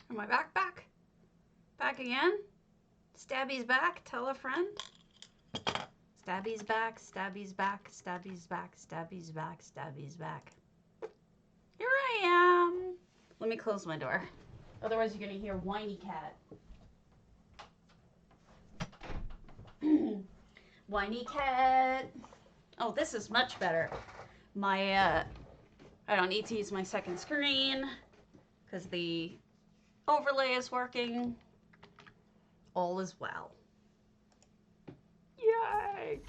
Am I back? Back again? Stabby's back. Tell a friend. Stabby's back. Stabby's back. Stabby's back. Stabby's back. Stabby's back. Here I am. Let me close my door. Otherwise, you're going to hear whiny cat. Whiny cat. Oh, this is much better. I don't need to use my second screen because the overlay is working. All is well. Yay!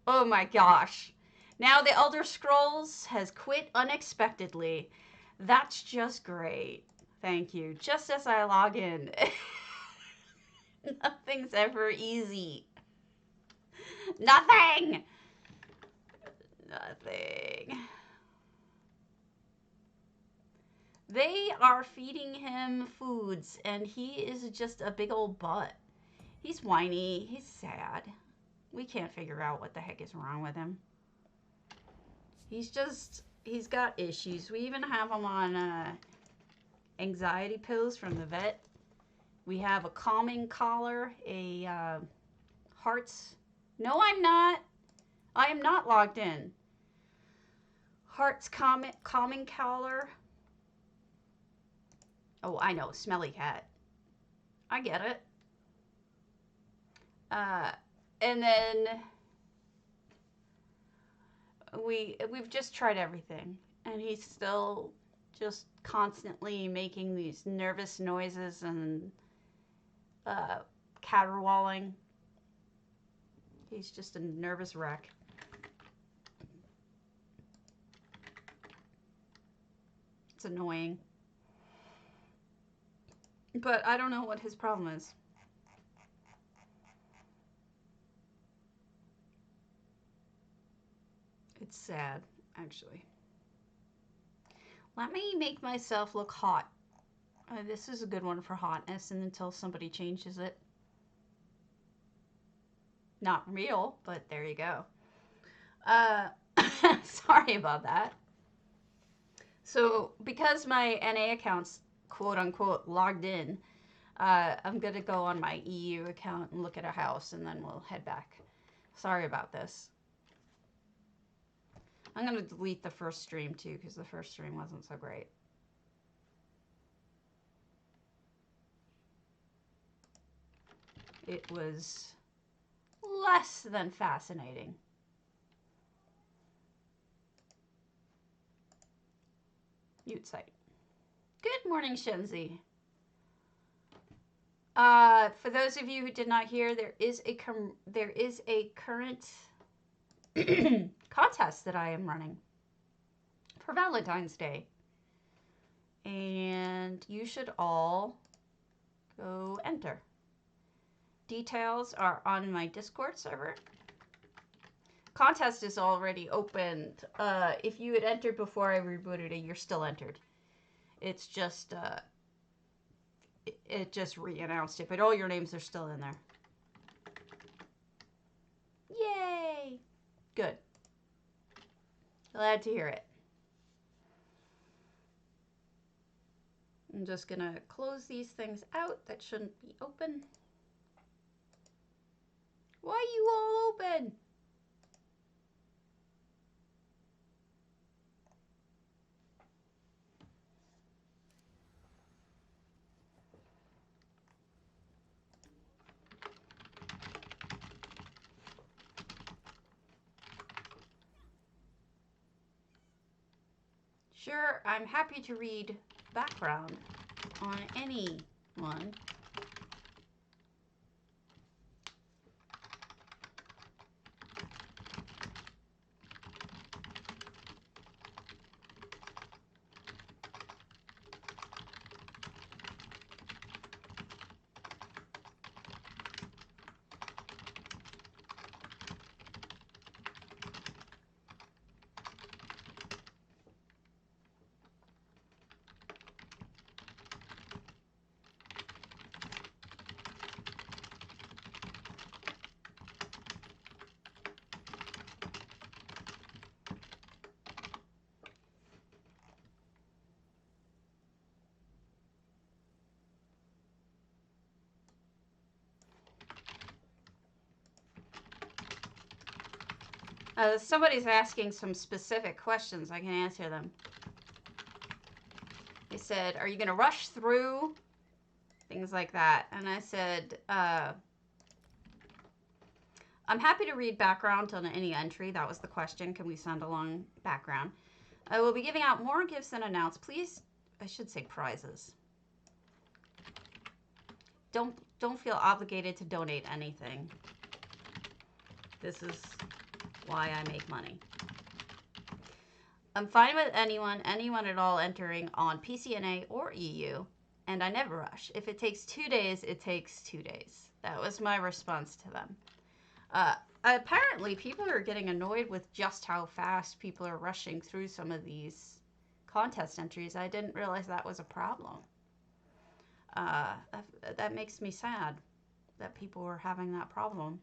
Oh my gosh. Now the Elder Scrolls has quit unexpectedly. That's just great. Thank you. Just as I log in. Nothing's ever easy. Nothing! Nothing. They are feeding him foods, and he is just a big old butt. He's whiny. He's sad. We can't figure out what the heck is wrong with him. He's got issues. We even have him on anxiety pills from the vet. We have a calming collar, a hearts. No, I'm not. I am not logged in. Hearts calming collar. Oh, I know, smelly cat. I get it. And then we've just tried everything, and he's still just constantly making these nervous noises and caterwauling. He's just a nervous wreck. It's annoying. But I don't know what his problem is. It's sad, actually. Let me make myself look hot. This is a good one for hotness, and until somebody changes it. Not real, but there you go. Sorry about that. So, because my NA account's quote-unquote logged in, I'm going to go on my EU account and look at a house, and then we'll head back. Sorry about this. I'm going to delete the first stream, too, because the first stream wasn't so great. It was less than fascinating. Mute site. Good morning, Shenzi. For those of you who did not hear, there is a current contest that I am running for Valentine's Day, and you should all go enter. Details are on my Discord server. Contest is already opened. If you had entered before I rebooted it, you're still entered. It's just it just re-announced it, but all your names are still in there. Yay! Good. Glad to hear it. I'm just gonna close these things out that shouldn't be open. Why are you all open? Sure, I'm happy to read background on any one. Somebody's asking some specific questions. I can answer them. They said, are you going to rush through? Things like that. And I said, I'm happy to read background on any entry. That was the question. Can we send along background? I will be giving out more gifts than announced. Please, I should say prizes. Don't feel obligated to donate anything. This is why I make money. I'm fine with anyone at all entering on PCNA or EU, and I never rush. If it takes 2 days, it takes 2 days. That was my response to them. Apparently, people are getting annoyed with just how fast people are rushing through some of these contest entries. I didn't realize that was a problem. That makes me sad that people were having that problem.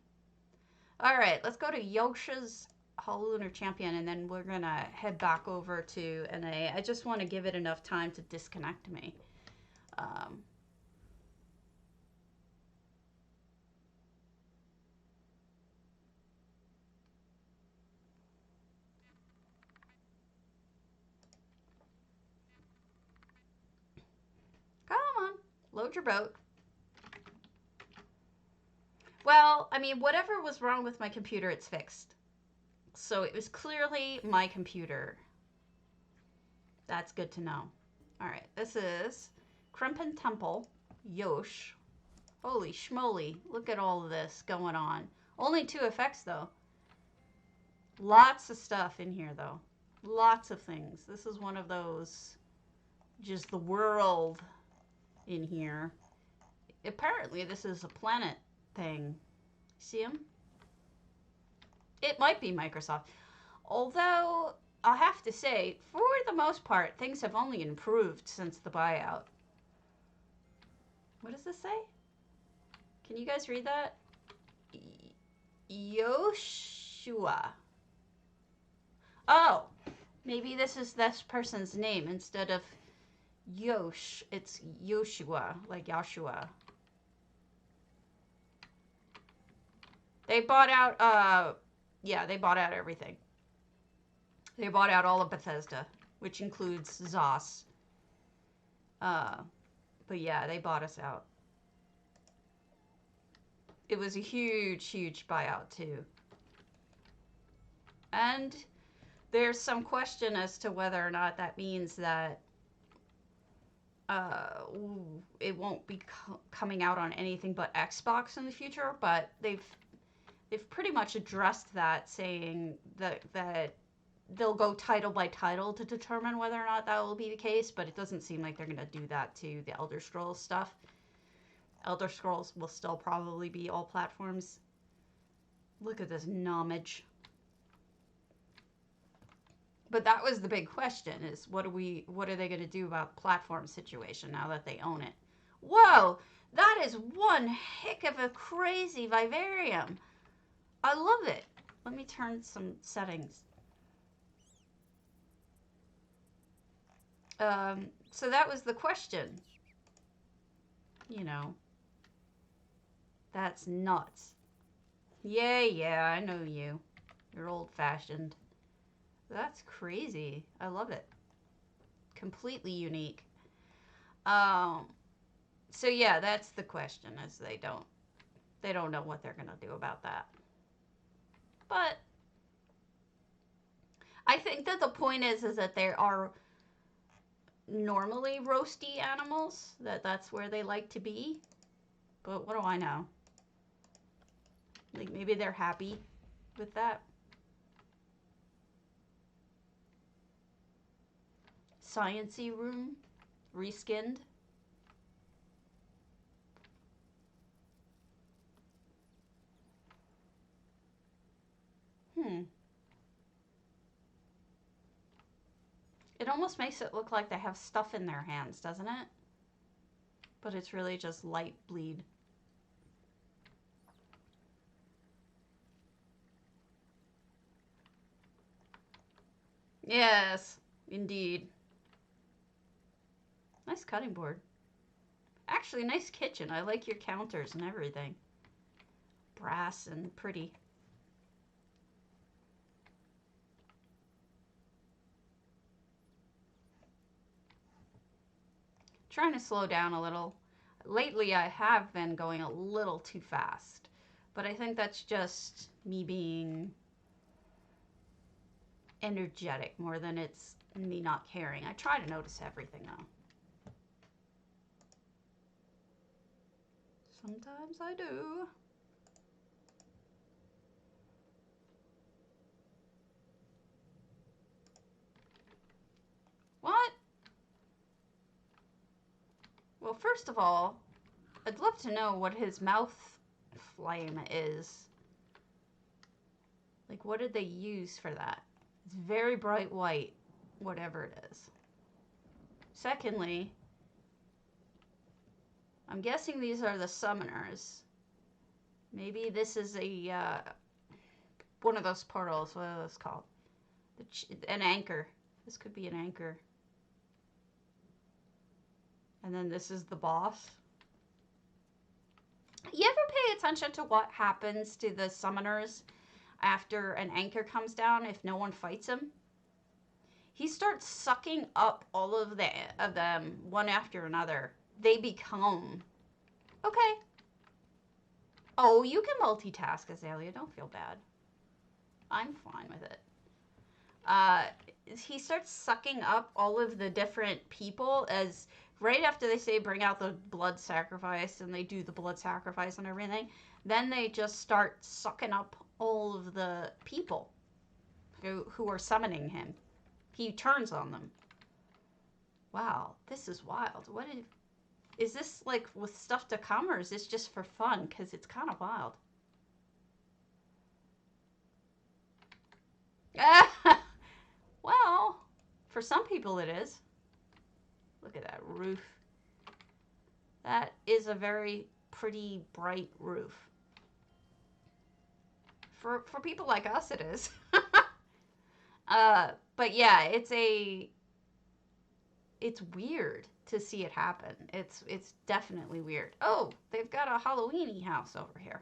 All right, let's go to Yosha's Lunar Champion, and then we're going to head back over to NA. I just want to give it enough time to disconnect me. Come on, load your boat. Well, I mean, whatever was wrong with my computer, it's fixed. So it was clearly my computer. That's good to know. All right, this is Crimpen Temple, Yosh. Holy schmoly, look at all of this going on. Only 2 effects, though. Lots of stuff in here, though. Lots of things. This is one of those, just the world in here. Apparently, this is a planet thing. See them? It might be Microsoft. Although, I'll have to say, for the most part, things have only improved since the buyout. What does this say? Can you guys read that? Yoshua. Oh, maybe this is this person's name. Instead of Yosh, it's Yoshua, like Joshua. They bought out, yeah, they bought out everything. They bought out all of Bethesda, which includes Zos. But yeah, they bought us out. It was a huge, huge buyout, too. And there's some question as to whether or not that means that it won't be coming out on anything but Xbox in the future, but they've pretty much addressed that, saying that they'll go title by title to determine whether or not that will be the case, but it doesn't seem like they're going to do that to the Elder Scrolls stuff. Elder Scrolls will still probably be all platforms. Look at this knowledge. But that was the big question, is what are they going to do about the platform situation now that they own it? Whoa, that is one heck of a crazy vivarium. I love it. Let me turn some settings. So that was the question. You know, that's nuts. Yeah, I know you. You're old-fashioned. That's crazy. I love it. Completely unique. So yeah, that's the question, is they don't know what they're going to do about that. But I think that the point is that there are normally roasty animals, that's where they like to be. But what do I know? Like, maybe they're happy with that. Science-y room, reskinned. It almost makes it look like they have stuff in their hands, doesn't it? But it's really just light bleed. Yes, indeed. Nice cutting board. Actually, nice kitchen. I like your counters and everything. Brass and pretty. Trying to slow down a little. Lately, I have been going a little too fast, but I think that's just me being energetic more than it's me not caring. I try to notice everything though. Sometimes I do. What? Well, first of all, I'd love to know what his mouth flame is. Like, what did they use for that? It's very bright white, whatever it is. Secondly, I'm guessing these are the summoners. Maybe this is a, one of those portals. What are those called? An anchor. This could be an anchor. And then this is the boss. You ever pay attention to what happens to the summoners after an anchor comes down if no one fights him? He starts sucking up all of them one after another. They become... Okay. Oh, you can multitask, Azalea. Don't feel bad. I'm fine with it. He starts sucking up all of the different people as... Right after they say bring out the blood sacrifice and they do the blood sacrifice and everything, then they just start sucking up all of the people who are summoning him. He turns on them. Wow, this is wild. Is this like with stuff to come or is this just for fun? Because it's kind of wild. Well, for some people it is. Look at that roof. That is a very pretty bright roof. For people like us, it is. But yeah, it's weird to see it happen. It's definitely weird. Oh, they've got a Halloween-y house over here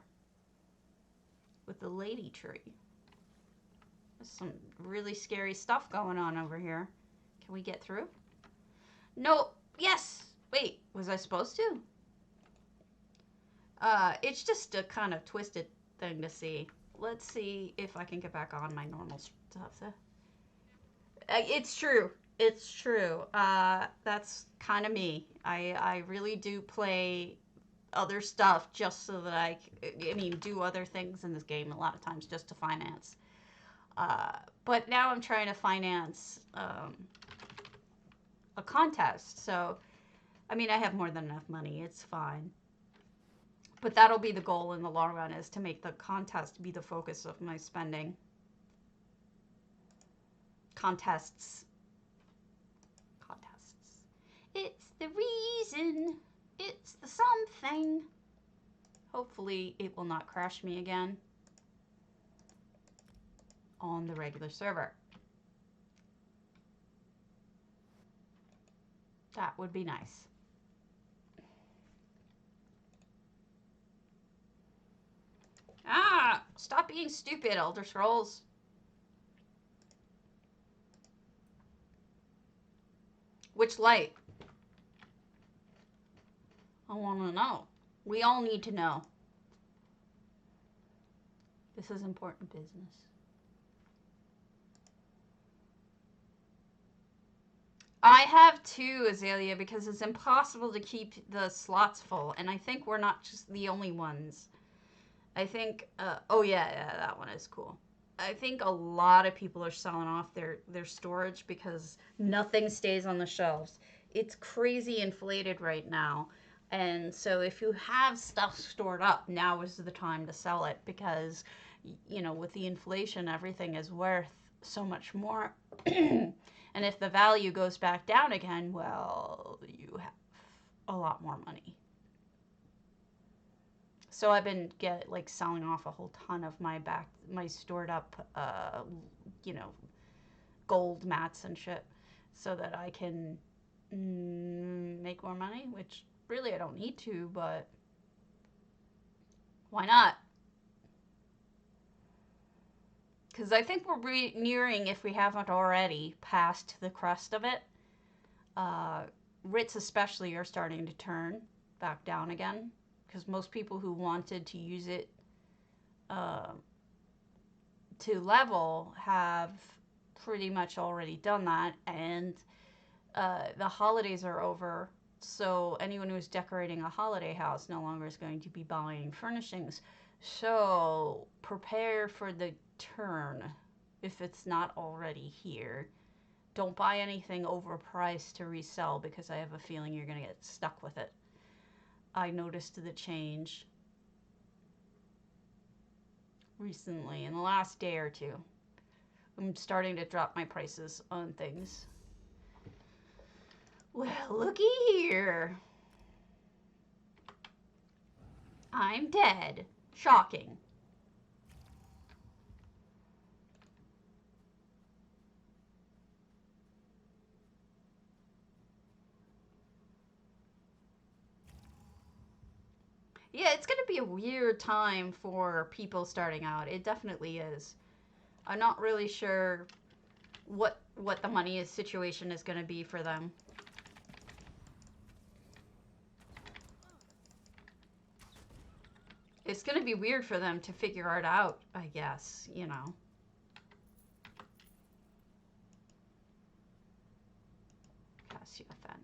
with the lady tree. There's some really scary stuff going on over here. Can we get through? No. Yes. Wait, was I supposed to? It's just a kind of twisted thing to see. Let's see if I can get back on my normal stuff. It's true. It's true. That's kind of me. I really do play other stuff just so that I mean, do other things in this game a lot of times just to finance. But now I'm trying to finance a contest. So, I mean, I have more than enough money. It's fine. But that'll be the goal in the long run, is to make the contest be the focus of my spending. Contests. It's the reason. It's the something. Hopefully it will not crash me again on the regular server. That would be nice. Ah! Stop being stupid, Elder Scrolls. Which light? I want to know. We all need to know. This is important business. I have two, Azalea, because it's impossible to keep the slots full, and I think we're not just the only ones. I think, oh yeah, that one is cool. I think a lot of people are selling off their storage because nothing stays on the shelves. It's crazy inflated right now. And so if you have stuff stored up, now is the time to sell it because, you know, with the inflation, everything is worth so much more. And if the value goes back down again, well, you have a lot more money. So I've been selling off a whole ton of my stored up, you know, gold mats and shit so that I can make more money, which really I don't need to, but why not? Because I think we're nearing, if we haven't already, past the crust of it. Writs especially are starting to turn back down again, because most people who wanted to use it to level have pretty much already done that, and the holidays are over, so anyone who's decorating a holiday house no longer is going to be buying furnishings. So prepare for the turn if it's not already here. Don't buy anything overpriced to resell, because I have a feeling you're going to get stuck with it. I noticed the change recently, in the last day or two. I'm starting to drop my prices on things. Well, looky here. I'm dead. Shocking. Yeah, it's going to be a weird time for people starting out. It definitely is. I'm not really sure what the money situation is going to be for them. It's going to be weird for them to figure it out, I guess, you know. Cassis Fine.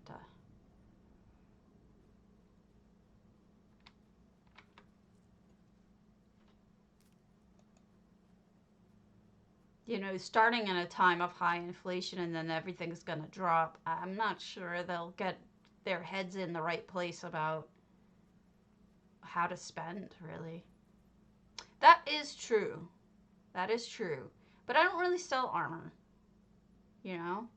You know, starting in a time of high inflation and then everything's going to drop, I'm not sure they'll get their heads in the right place about how to spend, really. That is true. That is true. But I don't really sell armor, you know?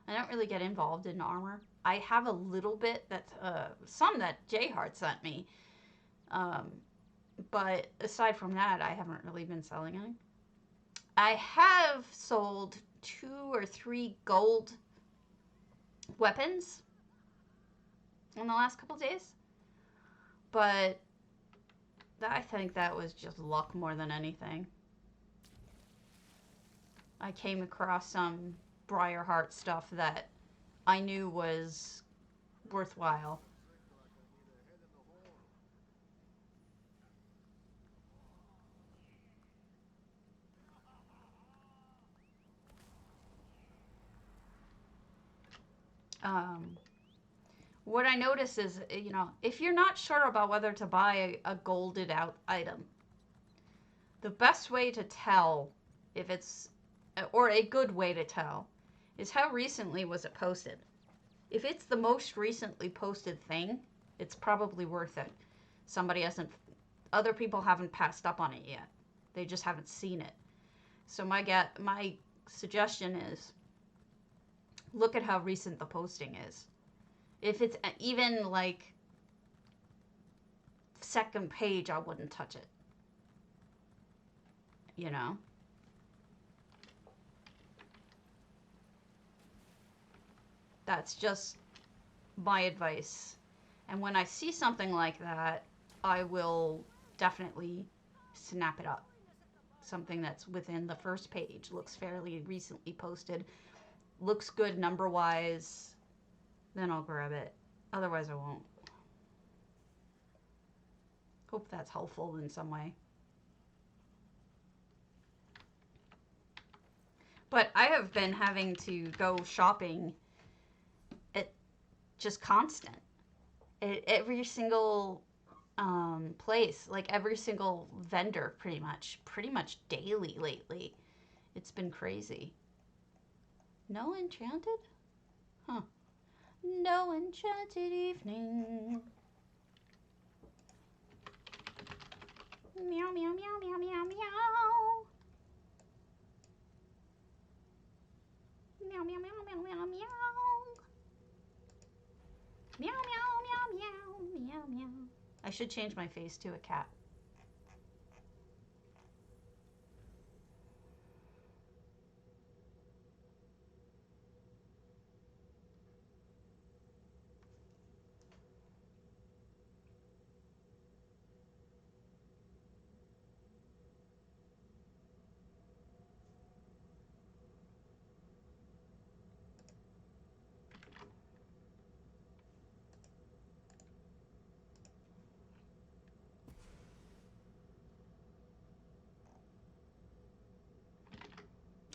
I don't really get involved in armor. I have a little bit that, some that J-Heart sent me. But aside from that, I haven't really been selling any. I have sold 2 or 3 gold weapons in the last couple days, but I think that was just luck more than anything. I came across some Briarheart stuff that I knew was worthwhile. What I notice is, you know, if you're not sure about whether to buy a golded out item, the best way to tell if it's, or a good way to tell, is how recently was it posted. If it's the most recently posted thing, it's probably worth it. Somebody hasn't, other people haven't passed up on it yet. They just haven't seen it. So my suggestion is, look at how recent the posting is. If it's even like second page, I wouldn't touch it. You know? That's just my advice. And when I see something like that, I will definitely snap it up. Something that's within the first page, looks fairly recently posted, looks good number-wise, then I'll grab it. Otherwise, I won't. Hope that's helpful in some way. But I have been having to go shopping at just constant. At every single place, like every single vendor, pretty much daily lately. It's been crazy. No enchanted? Huh. No enchanted evening. Meow, meow, meow, meow, meow, meow. Meow, meow, meow, meow, meow, meow. Meow, meow, meow, meow, meow, meow. I should change my face to a cat.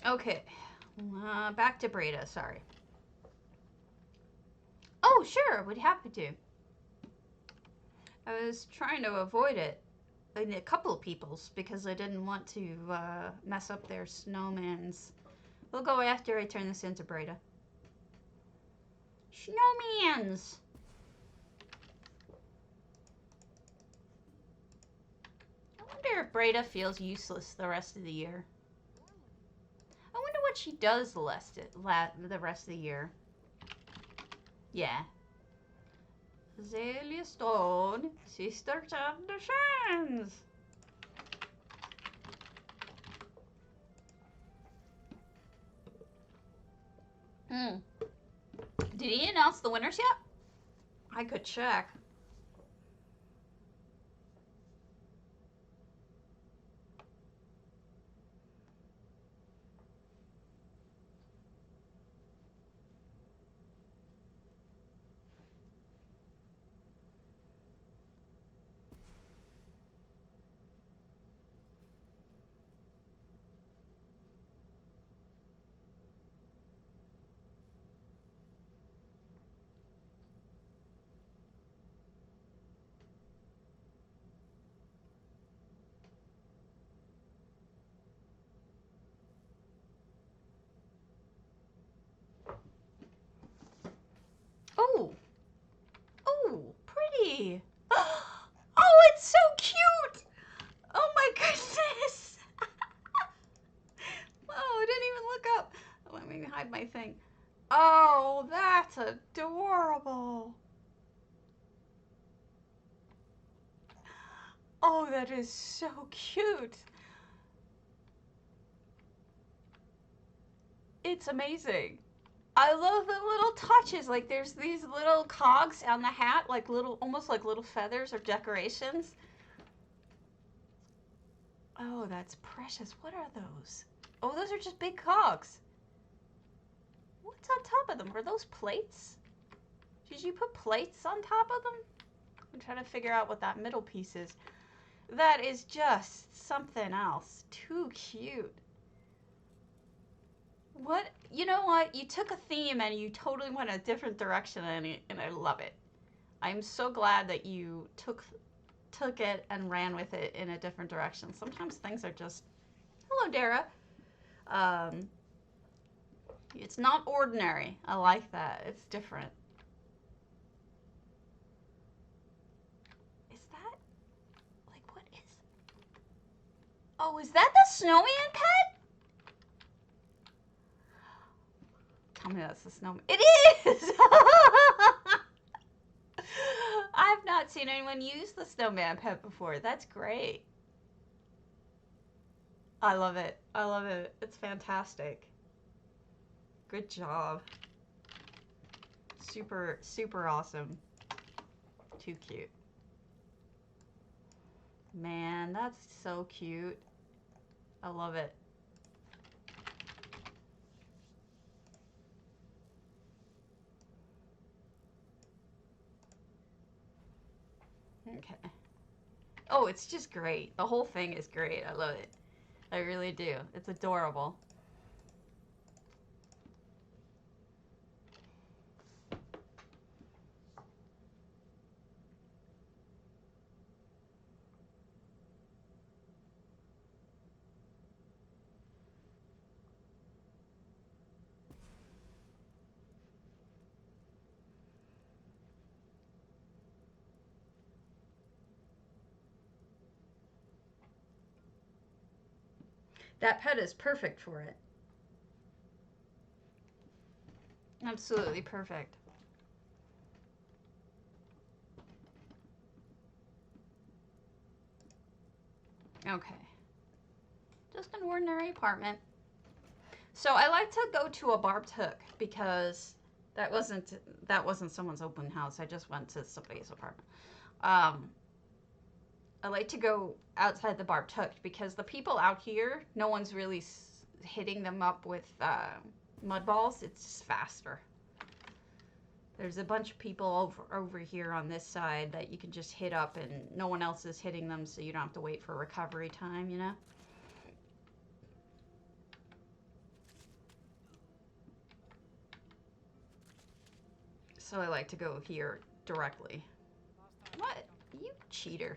Okay. Back to Breda, sorry. Oh, sure, would happy to. I was trying to avoid it in a couple of people's because I didn't want to mess up their snowmans. We'll go after I turn this into Breda. Snowmans! I wonder if Breda feels useless the rest of the year. I wonder what she does the rest of the year. Yeah. Azalea Stone, Sisters of the Sands. Did he announce the winners yet? I could check. Oh. Oh, pretty. Oh, it's so cute. Oh my goodness. Oh, I didn't even look up. Let me hide my thing. Oh, that's adorable. Oh, that is so cute. It's amazing. I love the little touches. Like there's these little cogs on the hat, like little, almost like little feathers or decorations. Oh, that's precious. What are those? Oh, those are just big cogs. What's on top of them? Are those plates? Did you put plates on top of them? I'm trying to figure out what that middle piece is. That is just something else. Too cute. What? You know what? You took a theme and you totally went a different direction, and I love it. I'm so glad that you took it and ran with it in a different direction. Sometimes things are just... Hello, Dara. It's not ordinary. I like that. It's different. Is that... Like, what is... Oh, is that the snowman pet? Tell me that's the snowman. It is! I've not seen anyone use the snowman pet before. That's great. I love it. I love it. It's fantastic. Good job. Super, super awesome. Too cute. Man, that's so cute. I love it. Okay. Oh, it's just great. The whole thing is great. I love it. I really do. It's adorable. That pet is perfect for it. Absolutely perfect. Okay. Just an ordinary apartment. So I like to go to a barbed hook because that wasn't someone's open house. I just went to somebody's apartment. I like to go outside the barbed hook because the people out here, no one's really hitting them up with mud balls. It's just faster. There's a bunch of people over here on this side that you can just hit up and no one else is hitting them, so you don't have to wait for recovery time, you know? So I like to go here directly. What? You cheater.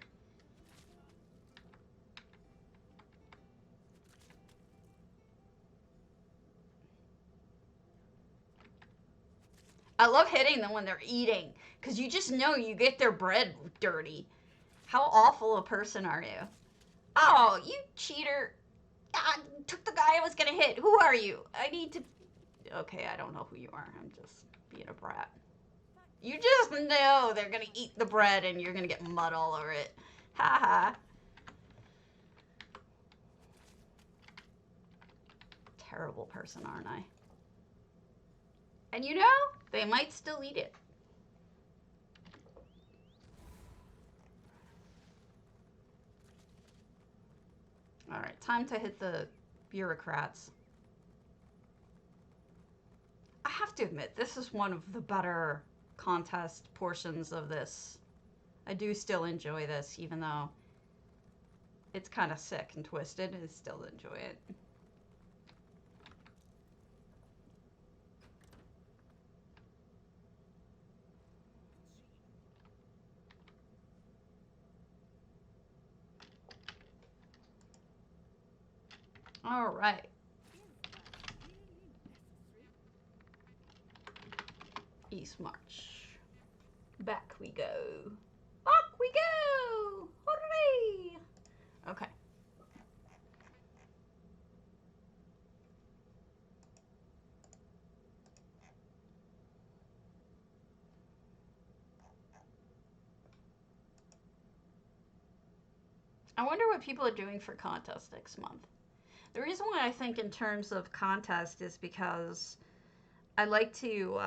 I love hitting them when they're eating, because you just know you get their bread dirty. How awful a person are you? Oh, you cheater. I took the guy I was going to hit. Who are you? I need to... Okay, I don't know who you are. I'm just being a brat. You just know they're going to eat the bread and you're going to get mud all over it. Ha ha. Terrible person, aren't I? And you know, they might still eat it. All right, time to hit the bureaucrats. I have to admit, this is one of the better contest portions of this. I do still enjoy this, even though it's kind of sick and twisted. I still enjoy it. All right. East March. Back we go. Back we go! Hooray! Okay. I wonder what people are doing for contest next month. The reason why I think in terms of contest is because I like to,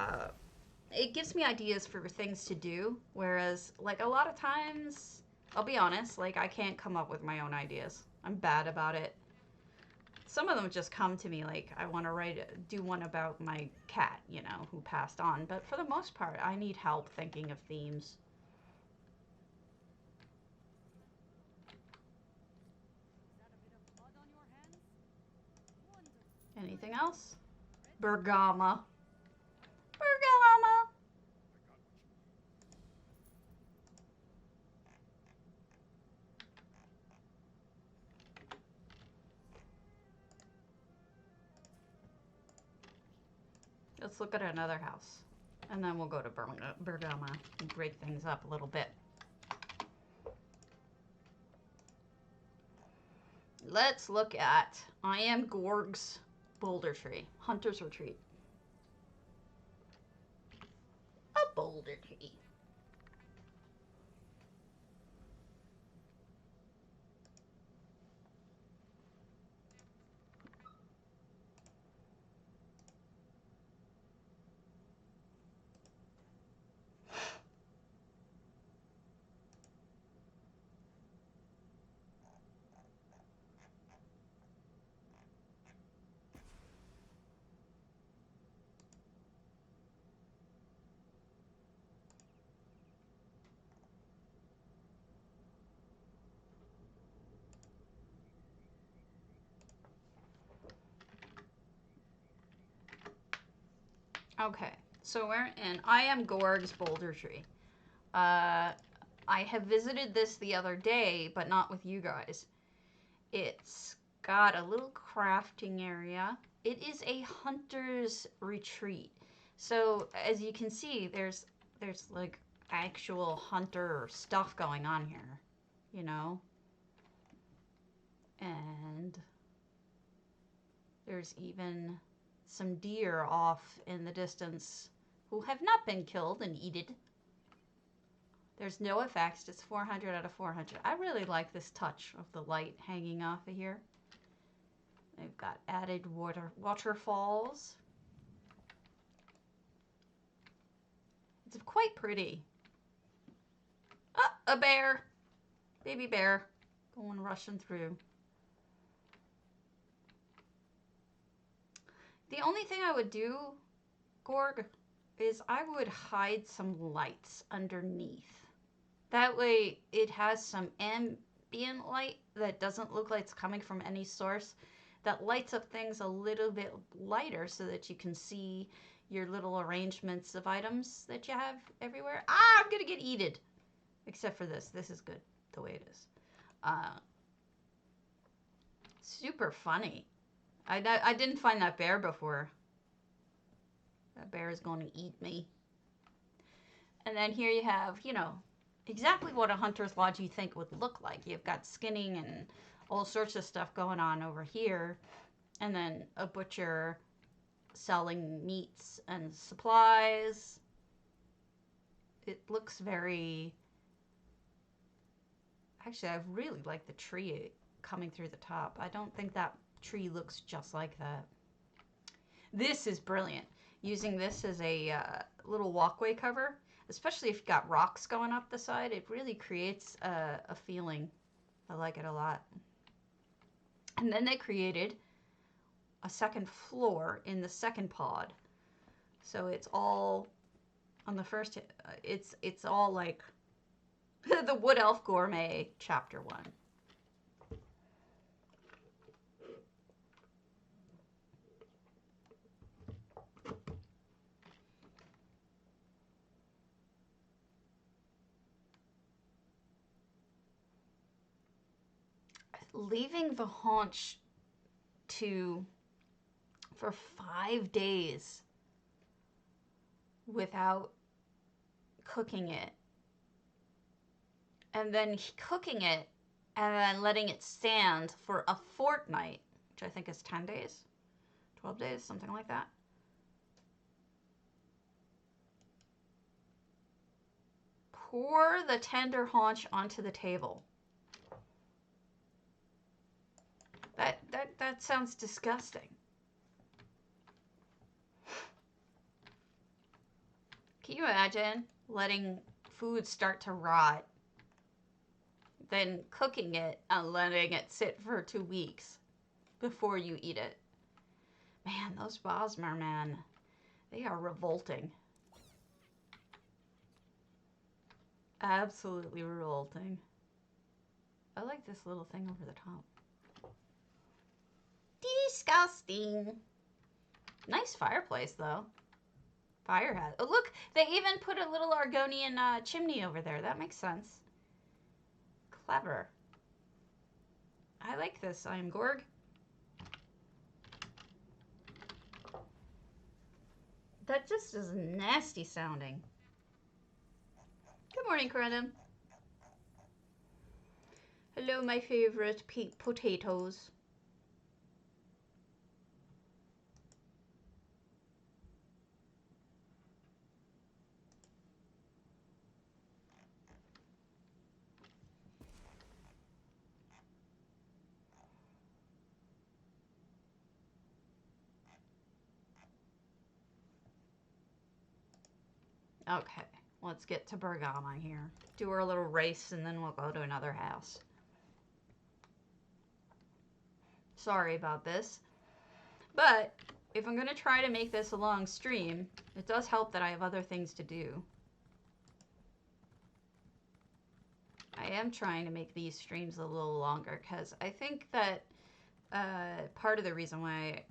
it gives me ideas for things to do, whereas, like, a lot of times, I'll be honest, like, I can't come up with my own ideas. I'm bad about it. Some of them just come to me, like, I want to do one about my cat, you know, who passed on, but for the most part, I need help thinking of themes. Anything else? Bergama. Bergama. Let's look at another house. And then we'll go to Bergama and break things up a little bit. Let's look at I Am Gorg's boulder tree. Hunter's Retreat. A boulder tree. Okay, so we're in I Am Gorg's boulder tree. I have visited this the other day, but not with you guys. It's got a little crafting area. It is a hunter's retreat. So as you can see, there's like actual hunter stuff going on here, you know? And there's even some deer off in the distance who have not been killed and eaten. There's no effects, just 400 out of 400. I really like this touch of the light hanging off of here. They've got added waterfalls. It's quite pretty. Ah, a bear. Baby bear going rushing through. The only thing I would do, Gorg, is I would hide some lights underneath. That way it has some ambient light that doesn't look like it's coming from any source, that lights up things a little bit lighter so that you can see, your little arrangements of items that you have everywhere. Ah, I'm gonna get eaten. Except for this. This is good the way it is. Super funny. I didn't find that bear before. That bear is going to eat me. And then here you have, you know, exactly what a hunter's lodge you think would look like. You've got skinning and all sorts of stuff going on over here. And then a butcher selling meats and supplies. It looks very... Actually, I really like the tree coming through the top. I don't think that tree looks just like that. This is brilliant. Using this as a little walkway cover, especially if you've got rocks going up the side, it really creates a feeling. I like it a lot. And then they created a second floor in the second pod. So it's all on the first, it's all like the Wood Elf Gourmet Chapter 1. Leaving the haunch for 5 days without cooking it, and then cooking it and then letting it stand for a fortnight, which I think is 10 days, 12 days, something like that. Pour the tender haunch onto the table. That sounds disgusting. Can you imagine letting food start to rot, then cooking it and letting it sit for 2 weeks before you eat it? Man, those Bosmer, man, they are revolting. Absolutely revolting. I like this little thing over the top. Disgusting. Nice fireplace, though. Fire hat. Oh, look, they even put a little Argonian chimney over there. That makes sense. Clever. I like this, Imgorg. That just is nasty sounding. Good morning, Corendon. Hello, my favorite potatoes. Okay, let's get to Bergama here. Do our little race and then we'll go to another house. Sorry about this. But if I'm going to try to make this a long stream, it does help that I have other things to do. I am trying to make these streams a little longer because I think that part of the reason why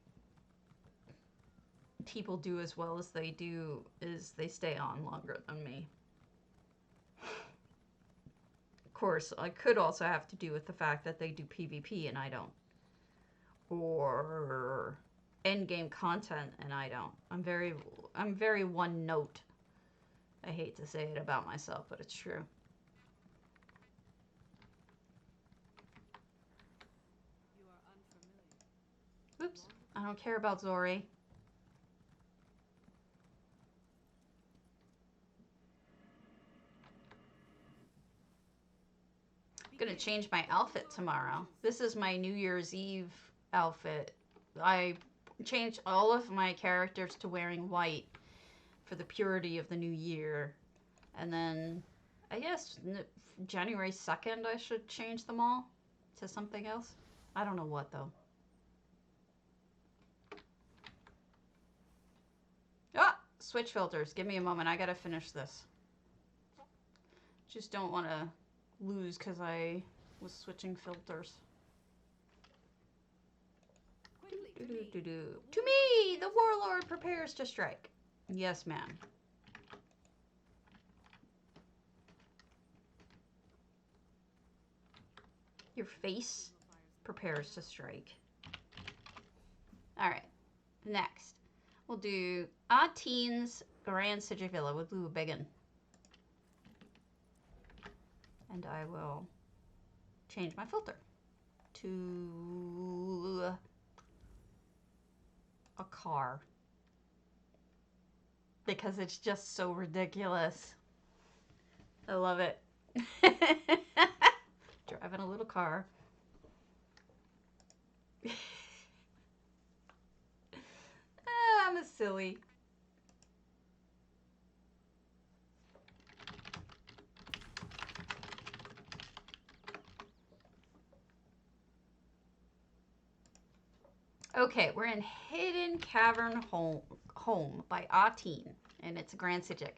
people do as well as they do is they stay on longer than me. Of course, I could also have to do with the fact that they do PvP and I don't. Or endgame content and I don't. I'm very one note. I hate to say it about myself, but it's true. Oops, I don't care about Zori. I'm gonna change my outfit tomorrow. This is my New Year's Eve outfit. I changed all of my characters to wearing white for the purity of the new year. And then I guess January 2nd I should change them all to something else. I don't know what though. Ah! Switch filters. Give me a moment. I gotta finish this. Just don't want to lose because I was switching filters. To me, the warlord prepares to strike. Yes, ma'am. Your face prepares to strike. All right. Next, we'll do Odd Teens Grand Psijic Villa with Blue Biggin. And I will change my filter to a car because it's just so ridiculous. I love it. Driving a little car. I'm a silly. Okay, we're in Hidden Cavern Home by Ateen, and it's a Grand Psijic.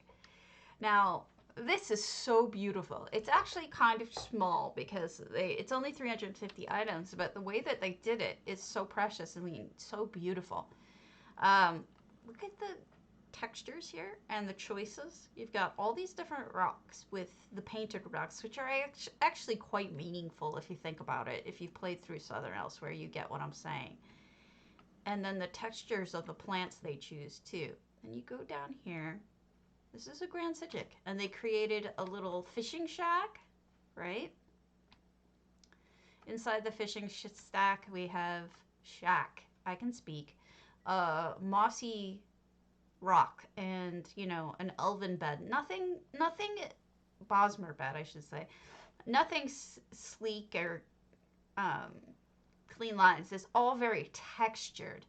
Now, this is so beautiful. It's actually kind of small because it's only 350 items, but the way that they did it is so precious. I mean, so beautiful. Look at the textures here and the choices. You've got all these different rocks with the painted rocks, which are actually quite meaningful if you think about it. If you've played through Southern Elsewhere, you get what I'm saying. And then the textures of the plants they choose too. And you go down here. This is a Grand Psijic, and they created a little fishing shack, right? Inside the fishing stack, we have I can speak, mossy rock, and you know, an elven bed. Nothing, Bosmer bed, I should say. Nothing sleek or clean lines. It's all very textured,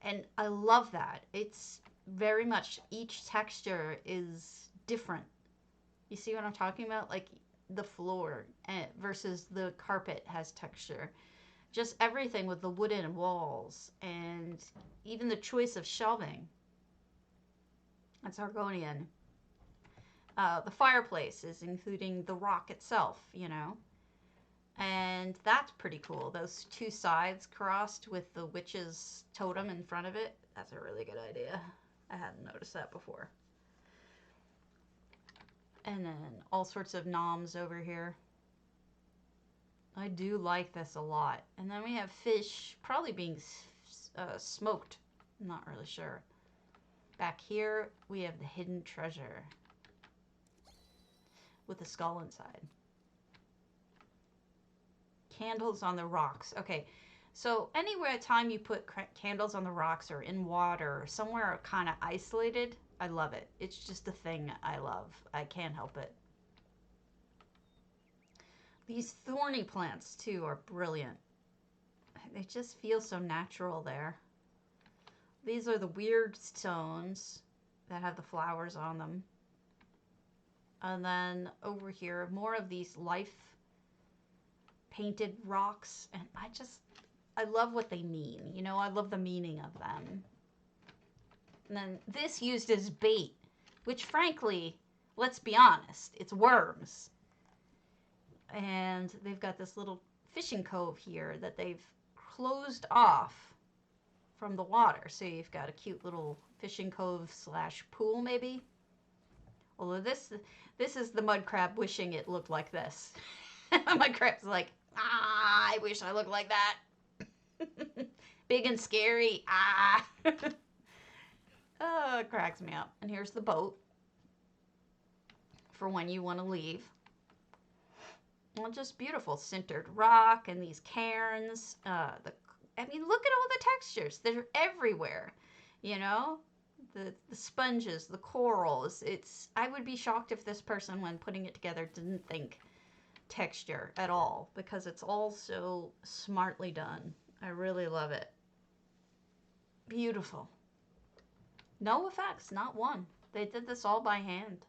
and I love that. It's very much, each texture is different. You see what I'm talking about? Like the floor versus the carpet has texture. Just everything with the wooden walls and even the choice of shelving. That's Argonian. The fireplace is including the rock itself, you know. And that's pretty cool. Those two sides crossed with the witch's totem in front of it. That's a really good idea. I hadn't noticed that before. And then all sorts of noms over here. I do like this a lot. And then we have fish probably being smoked. I'm not really sure. Back here, we have the hidden treasure with a skull inside. Candles on the rocks. Okay, so anywhere time you put candles on the rocks or in water or somewhere kind of isolated, I love it. It's just a thing I love. I can't help it. These thorny plants too are brilliant. They just feel so natural there. These are the weird stones that have the flowers on them. And then over here, more of these life painted rocks, and I love what they mean. You know, I love the meaning of them. And then this used as bait, which frankly, let's be honest, it's worms. And they've got this little fishing cove here that they've closed off from the water. So you've got a cute little fishing cove / pool maybe. Although this is the mud crab wishing it looked like this. Mud crab's like, I wish I looked like that. Big and scary. Oh, it cracks me up. And here's the boat for when you want to leave. Well, just beautiful sintered rock and these cairns. I mean, look at all the textures. They're everywhere, you know? The sponges, the corals. I would be shocked if this person, when putting it together, didn't think texture at all, because it's all so smartly done. I really love it. Beautiful. No effects, not one. They did this all by hand.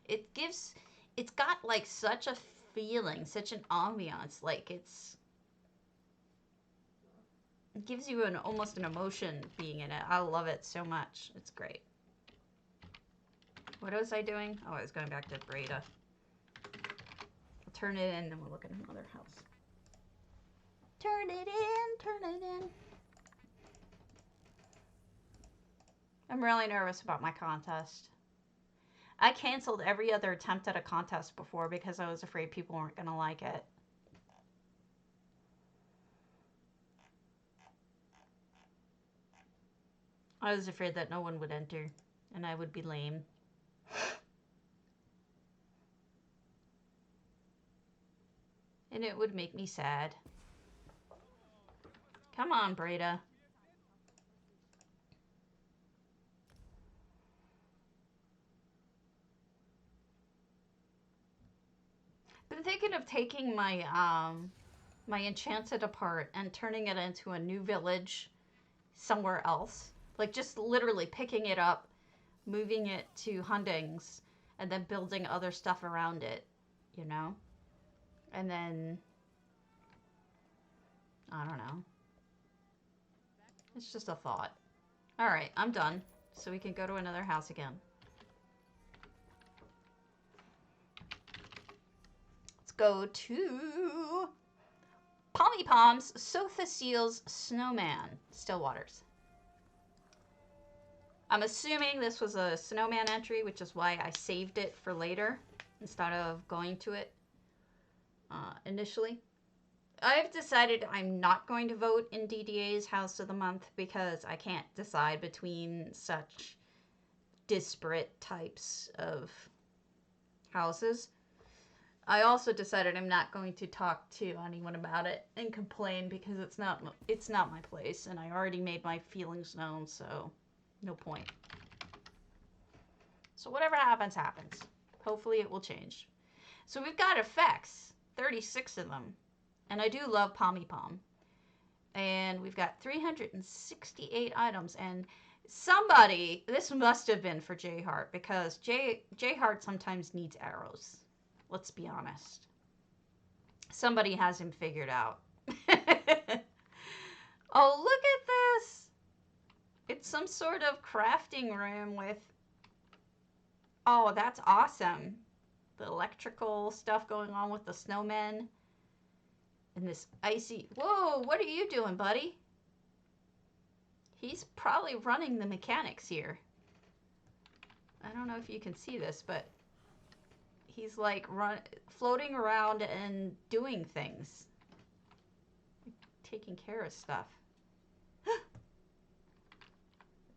It's got like such a feeling, such an ambiance. Like it gives you almost an emotion being in it. I love it so much. It's great. What was I doing? Oh, I was going back to Breda. I'll turn it in and then we'll look at another house. Turn it in, turn it in. I'm really nervous about my contest. I canceled every other attempt at a contest before because I was afraid people weren't going to like it. I was afraid that no one would enter and I would be lame. And it would make me sad. Come on, Breda. Been thinking of taking my my enchanted apart and turning it into a new village somewhere else. Like just literally picking it up, moving it to hundings, and then building other stuff around it, you know? And then, I don't know. It's just a thought. Alright, I'm done. So we can go to another house again. Let's go to Pommy Pom's Sotha Seal's Snowman, Stillwaters. I'm assuming this was a Snowman entry, which is why I saved it for later instead of going to it initially. I've decided I'm not going to vote in DDA's House of the Month because I can't decide between such disparate types of houses. I also decided I'm not going to talk to anyone about it and complain because it's not my place and I already made my feelings known, so no point. So whatever happens, happens. Hopefully it will change. So we've got effects, 36 of them. And I do love Pommy Pom. And we've got 368 items. And somebody, this must have been for J Heart because J Heart sometimes needs arrows. Let's be honest. Somebody has him figured out. Oh, look at this. It's some sort of crafting room with... Oh, that's awesome. The electrical stuff going on with the snowmen. And this icy... Whoa, what are you doing, buddy? He's probably running the mechanics here. I don't know if you can see this, but he's like floating around and doing things. Taking care of stuff.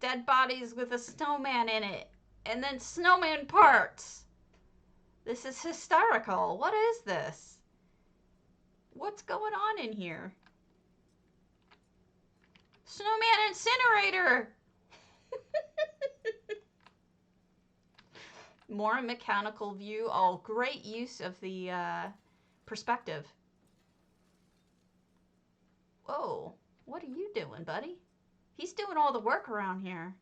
Dead bodies with a snowman in it. And then snowman parts. This is hysterical. What is this? What's going on in here? Snowman incinerator. More mechanical view. Oh, great use of the perspective. Whoa, what are you doing, buddy? He's doing all the work around here.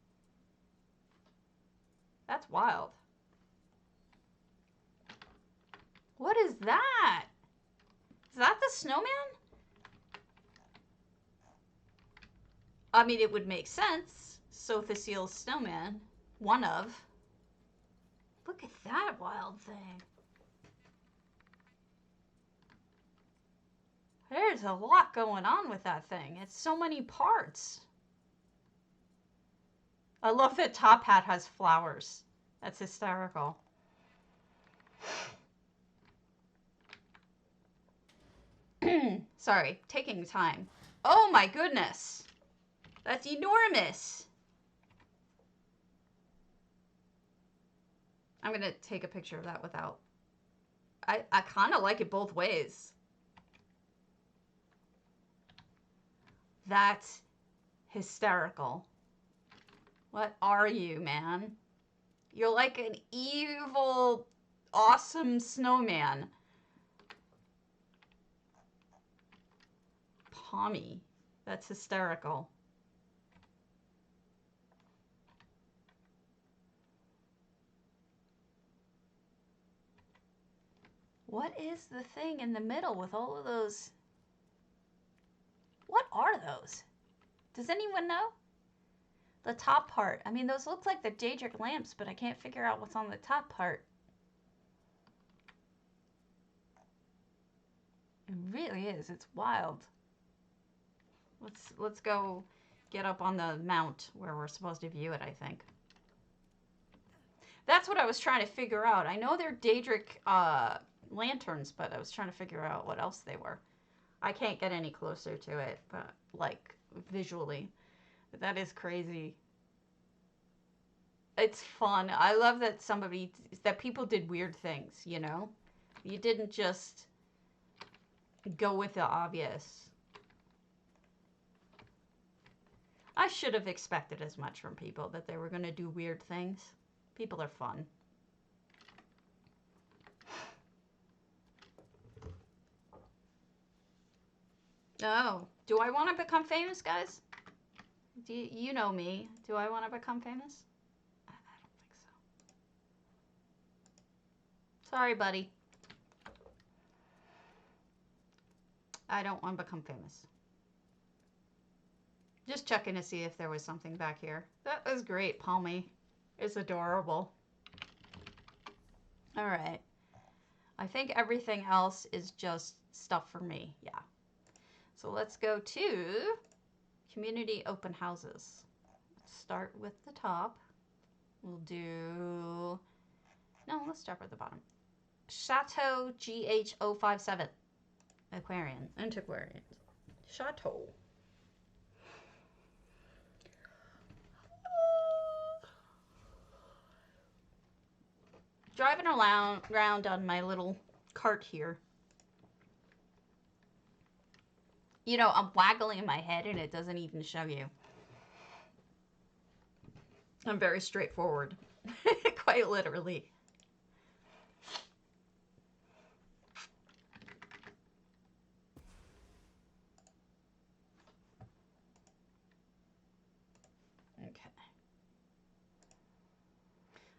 That's wild. What is that? Is that the snowman? I mean, it would make sense. Sotha Seal's snowman. One of. Look at that wild thing. There's a lot going on with that thing. It's so many parts. I love that Top Hat has flowers. That's hysterical. Sorry, taking time. Oh my goodness. That's enormous. I'm going to take a picture of that without... I kind of like it both ways. That's hysterical. What are you, man? You're like an evil, awesome snowman. Pommy. That's hysterical. What is the thing in the middle with all of those? What are those? Does anyone know? The top part. I mean, those look like the Daedric lamps, but I can't figure out what's on the top part. It really is. It's wild. Let's go get up on the mount where we're supposed to view it, I think. That's what I was trying to figure out. I know they're Daedric lanterns, but I was trying to figure out what else they were. I can't get any closer to it, but like visually. But that is crazy. It's fun. I love that people did weird things, you know? You didn't just go with the obvious. I should have expected as much from people, that they were going to do weird things. People are fun. Oh, do I want to become famous, guys? You know me. Do I want to become famous? I don't think so. Sorry, buddy. I don't want to become famous. Just checking to see if there was something back here. That was great, Palmy. It's adorable. All right. I think everything else is just stuff for me. Yeah. So let's go to community open houses. Let's start with the top. We'll do... No, let's start with the bottom. Chateau GH057. Aquarian. Antiquarian. Chateau. Driving around on my little cart here. You know, I'm waggling my head and it doesn't even show you. I'm very straightforward. Quite literally. Okay.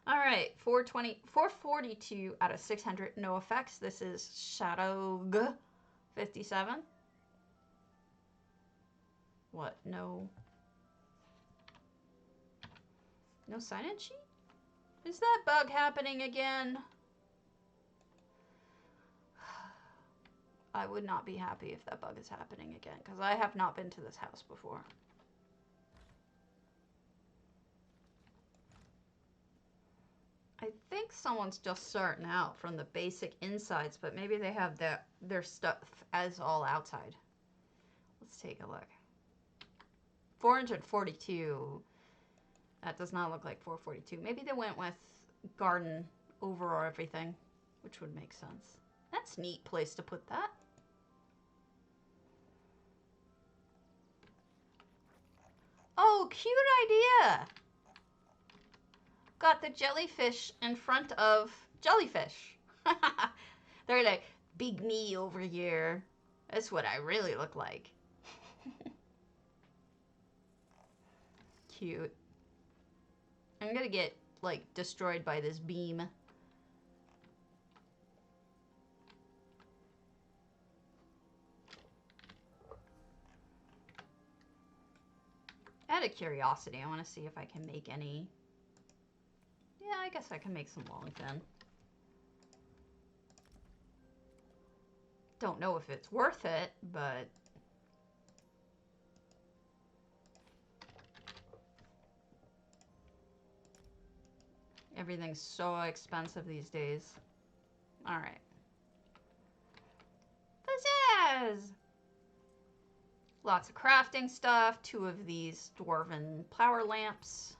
All right, 442 out of 600, no effects. This is Shadow 57. What? No sign-in sheet? Is that bug happening again? I would not be happy if that bug is happening again, because I have not been to this house before. I think someone's just starting out from the basic insides, but maybe they have their stuff as all outside. Let's take a look. 442. That does not look like 442. Maybe they went with garden over everything, which would make sense. That's a neat place to put that. Oh, cute idea. Got the jellyfish in front of jellyfish. They're like, big me over here. That's what I really look like. Cute. I'm gonna get, like, destroyed by this beam. Out of curiosity, I want to see if I can make any... Yeah, I guess I can make some long fin. Don't know if it's worth it, but... Everything's so expensive these days. Alright. Pizzazz! Lots of crafting stuff. 2 of these dwarven power lamps.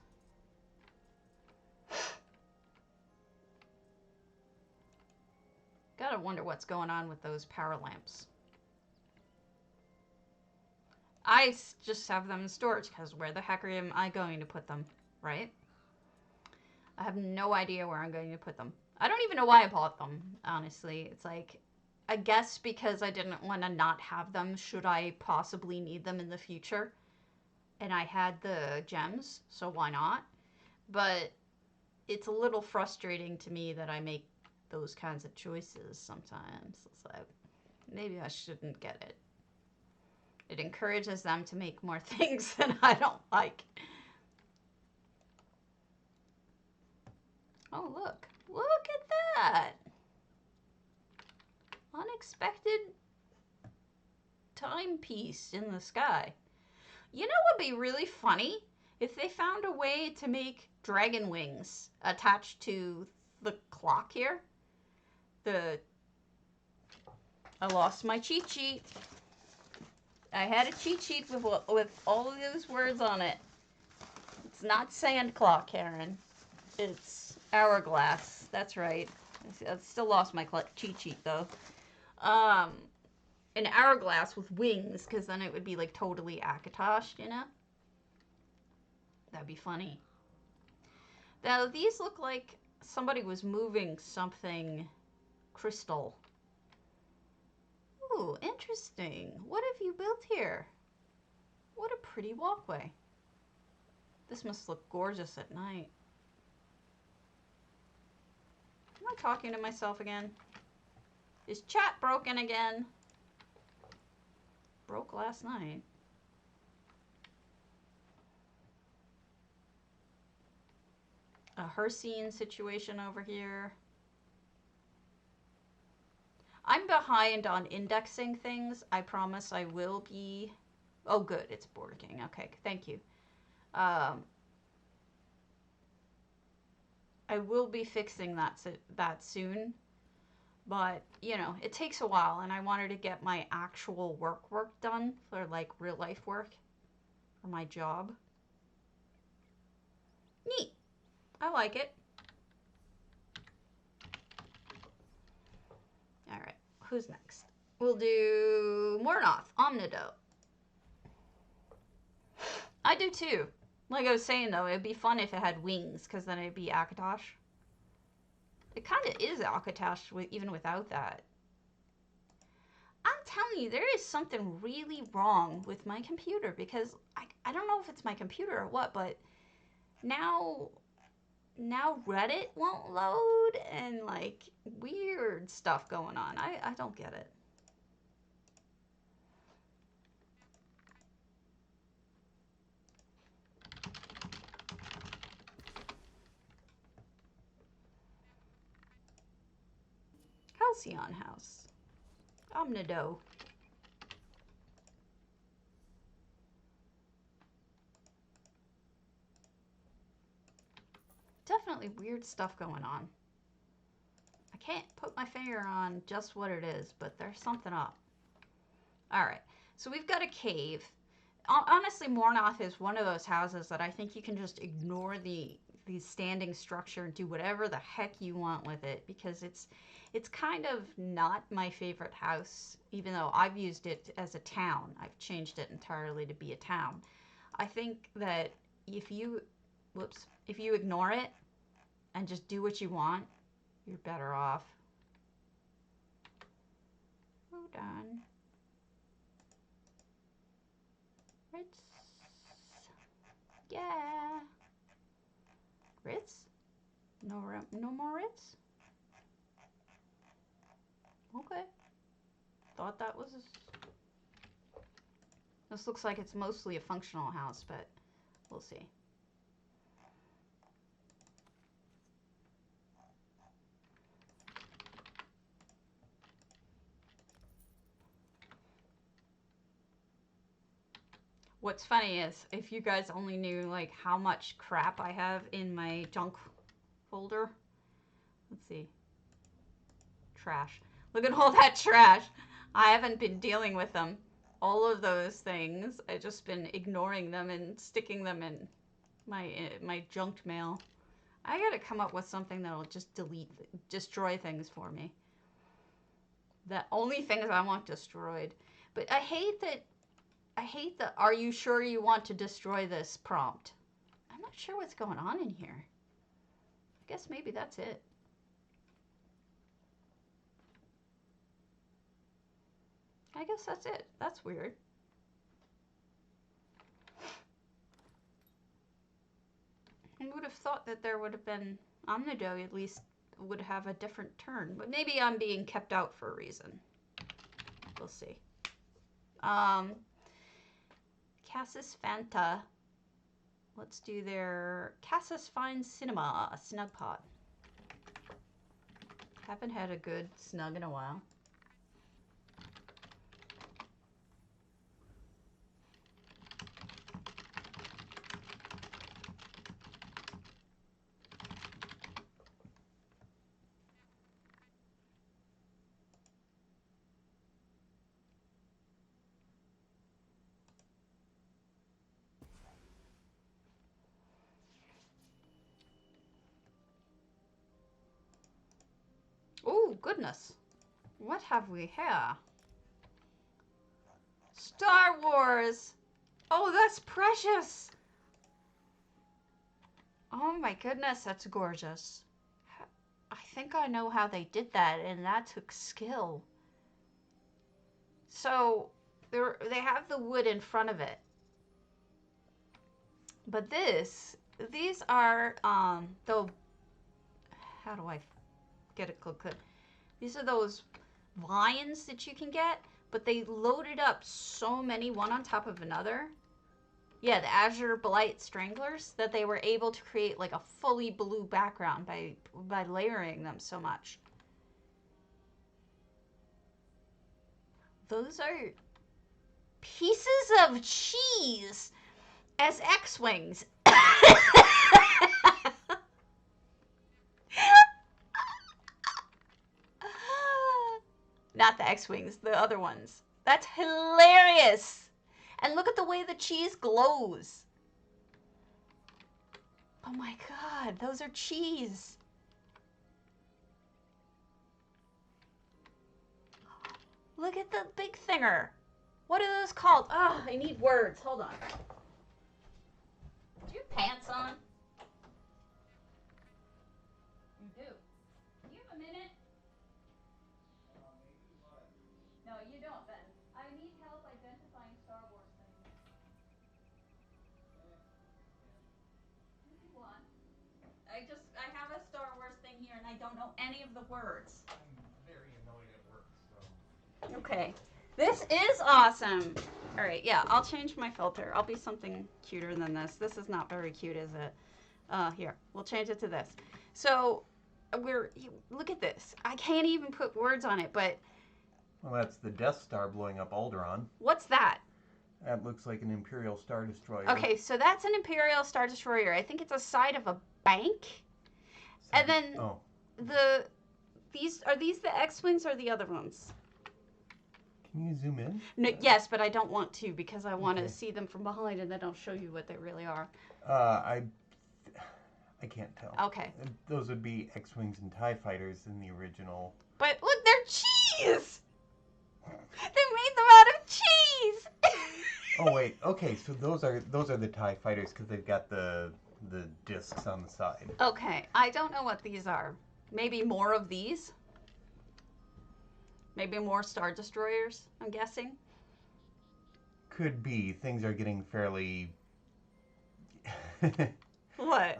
Gotta wonder what's going on with those power lamps. I just have them in storage because where the heck am I going to put them, right? I have no idea where I'm going to put them. I don't even know why I bought them, honestly. It's like, I guess because I didn't want to not have them should I possibly need them in the future. And I had the gems, so why not? But it's a little frustrating to me that I make those kinds of choices sometimes. It's like, maybe I shouldn't get it. It encourages them to make more things that I don't like. Oh, look. Look at that. Unexpected timepiece in the sky. You know what would be really funny? If they found a way to make dragon wings attached to the clock here. I lost my cheat sheet. I had a cheat sheet with all of those words on it. It's not sand clock, Karen. It's hourglass. That's right. I still lost my cheat sheet though. An hourglass with wings, because then it would be like totally akatosh, you know? That'd be funny. Now these look like somebody was moving something crystal. Ooh, interesting. What have you built here? What a pretty walkway. This must look gorgeous at night. Am I talking to myself again? Is chat broken again? Broke last night. A Hercene situation over here. I'm behind on indexing things. I promise I will be. Oh, good. It's Board King. Okay, thank you. I will be fixing that soon. But, you know, it takes a while, and I wanted to get my actual work done for, like, real-life work for my job. Neat. I like it. All right, who's next? We'll do Mornoth, Omnido. I do too. Like I was saying though, it'd be fun if it had wings, because then it'd be Akatosh. It kind of is Akatosh even without that. I'm telling you, there is something really wrong with my computer, because I don't know if it's my computer or what, but now Reddit won't load and like weird stuff going on. I don't get it. Halcyon House. Omnido. Definitely weird stuff going on. I can't put my finger on just what it is, but there's something up. All right, so we've got a cave. Honestly, Mornoth is one of those houses that I think you can just ignore the standing structure and do whatever the heck you want with it, because it's kind of not my favorite house, even though I've used it as a town. I've changed it entirely to be a town. I think that if you ignore it and just do what you want, you're better off. Hold on. Ritz. Yeah. Ritz? No more Ritz? Okay. Thought that was... This looks like it's mostly a functional house, but we'll see. What's funny is, if you guys only knew like how much crap I have in my junk folder. Let's see. Trash. Look at all that trash. I haven't been dealing with them. All of those things, I've just been ignoring them and sticking them in my junked mail. I gotta come up with something that'll just destroy things for me. The only things I want destroyed. But I hate the "Are you sure you want to destroy this?" prompt. I'm not sure what's going on in here. I guess maybe that's it. I guess that's it. That's weird. I would have thought that there would have been Omnido at least would have a different turn, but maybe I'm being kept out for a reason. We'll see. Cassis Fanta. Let's do their Cassis Fine Cinema, a snugpod. Haven't had a good snug in a while. Oh, goodness. What have we here? Star Wars. Oh, that's precious. Oh my goodness, that's gorgeous. I think I know how they did that, and that took skill. So, they have the wood in front of it. But these are, how do I get it good? These are those vines that you can get, but they loaded up so many, one on top of another. Yeah, the Azure Blight Stranglers, that they were able to create like a fully blue background by layering them so much. Those are pieces of cheese as X-Wings. Not the X-Wings, the other ones. That's hilarious. And look at the way the cheese glows. Oh my god, those are cheese. Look at the big thinger. What are those called? Oh, I need words. Hold on. Do you have pants on? You do. Do you have a minute? No, you don't then. I need help identifying Star Wars things. If you want. I have a Star Wars thing here and I don't know any of the words. I'm very annoyed at work, so. Okay. This is awesome. All right, yeah, I'll change my filter. I'll be something cuter than this. This is not very cute, is it? Here, we'll change it to this. So, look at this. I can't even put words on it, but. Well, that's the Death Star blowing up Alderaan. What's that? That looks like an Imperial Star Destroyer. Okay, so that's an Imperial Star Destroyer. I think it's a side of a bank. And then these the X-Wings or the other ones? Can you zoom in? No, yes, but I don't want to because I want to see them from behind and then I'll show you what they really are. I can't tell. Okay. Those would be X-Wings and TIE Fighters in the original. But look, they're cheese! They made them out of cheese! Oh wait, okay, so those are the TIE Fighters because they've got the discs on the side. Okay, I don't know what these are. Maybe more of these? Maybe more Star Destroyers, I'm guessing. Could be. Things are getting fairly... What?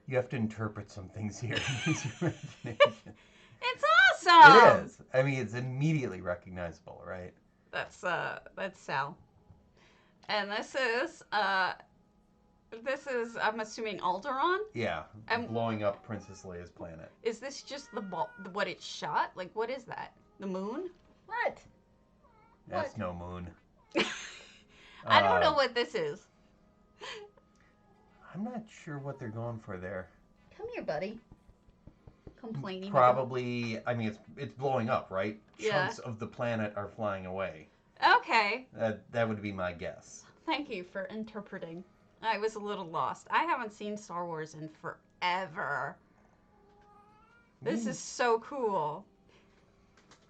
You have to interpret some things here. It's awesome! It is. I mean, it's immediately recognizable, right? That's Sal. And this is, I'm assuming Alderaan? Yeah, blowing up Princess Leia's planet. Is this just what it shot? Like, what is that? The moon? What? That's no moon. I don't know what this is. I'm not sure what they're going for there. Come here, buddy. Complaining. Probably, I mean, it's blowing up, right? Yeah. Chunks of the planet are flying away. Okay. That would be my guess. Thank you for interpreting. I was a little lost. I haven't seen Star Wars in forever. This is so cool.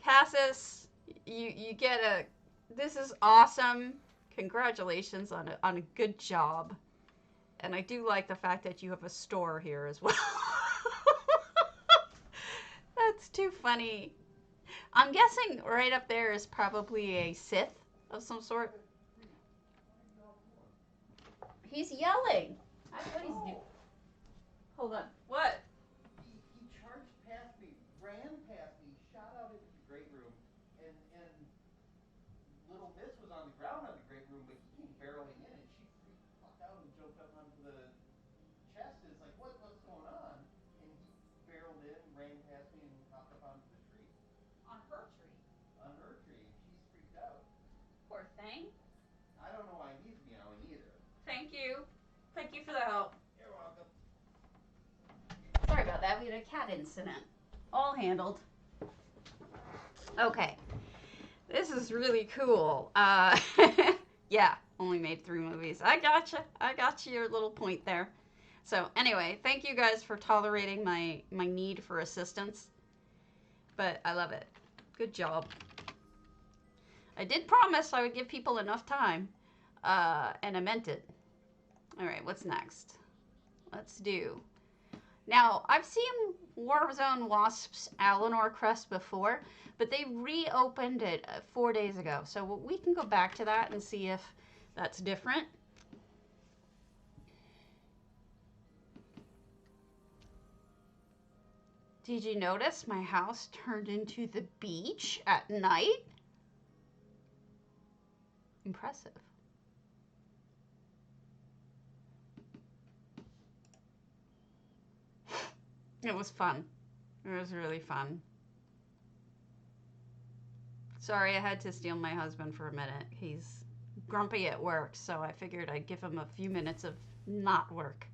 Cassis, you get this is awesome. Congratulations on a good job. And I do like the fact that you have a store here as well. That's too funny. I'm guessing right up there is probably a Sith of some sort. He's yelling. That's what he's doing. Hold on. What? He charged past me, ran past me, shot out into the great room, and little Miss was on the ground on the great room, but he came barreling in, and she freaked the fuck out and jumped up onto the chest. It's like, what's going on? And he barreled in, ran past me, and hopped up onto the tree. On her tree. On her tree, and she's freaked out. Poor thing. I don't know why he's meowing either. Thank you. Thank you for the help. You're welcome. Sorry about that. We had a cat incident. All handled. Okay. This is really cool. Yeah, only made 3 movies. I gotcha. I got your little point there. So anyway, thank you guys for tolerating my need for assistance. But I love it. Good job. I did promise I would give people enough time. And I meant it. Alright, what's next? Let's do. Now, I've seen Warzone Wasp's Alanor crest before, but they reopened it 4 days ago. So we can go back to that and see if that's different. Did you notice my house turned into the beach at night? Impressive. It was fun. It was really fun. Sorry, I had to steal my husband for a minute. He's grumpy at work, so I figured I'd give him a few minutes of not work.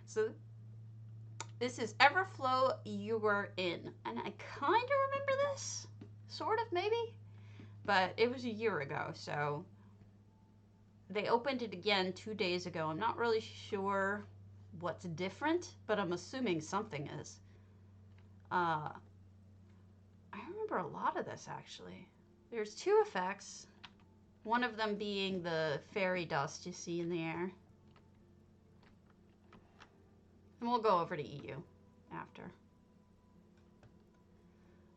So this is Everflow You Were In. And I kind of remember this. Sort of, maybe. But it was a year ago, so they opened it again 2 days ago. I'm not really sure what's different, but I'm assuming something is. I remember a lot of this, actually. There's 2 effects. One of them being the fairy dust you see in the air. And we'll go over to EU after.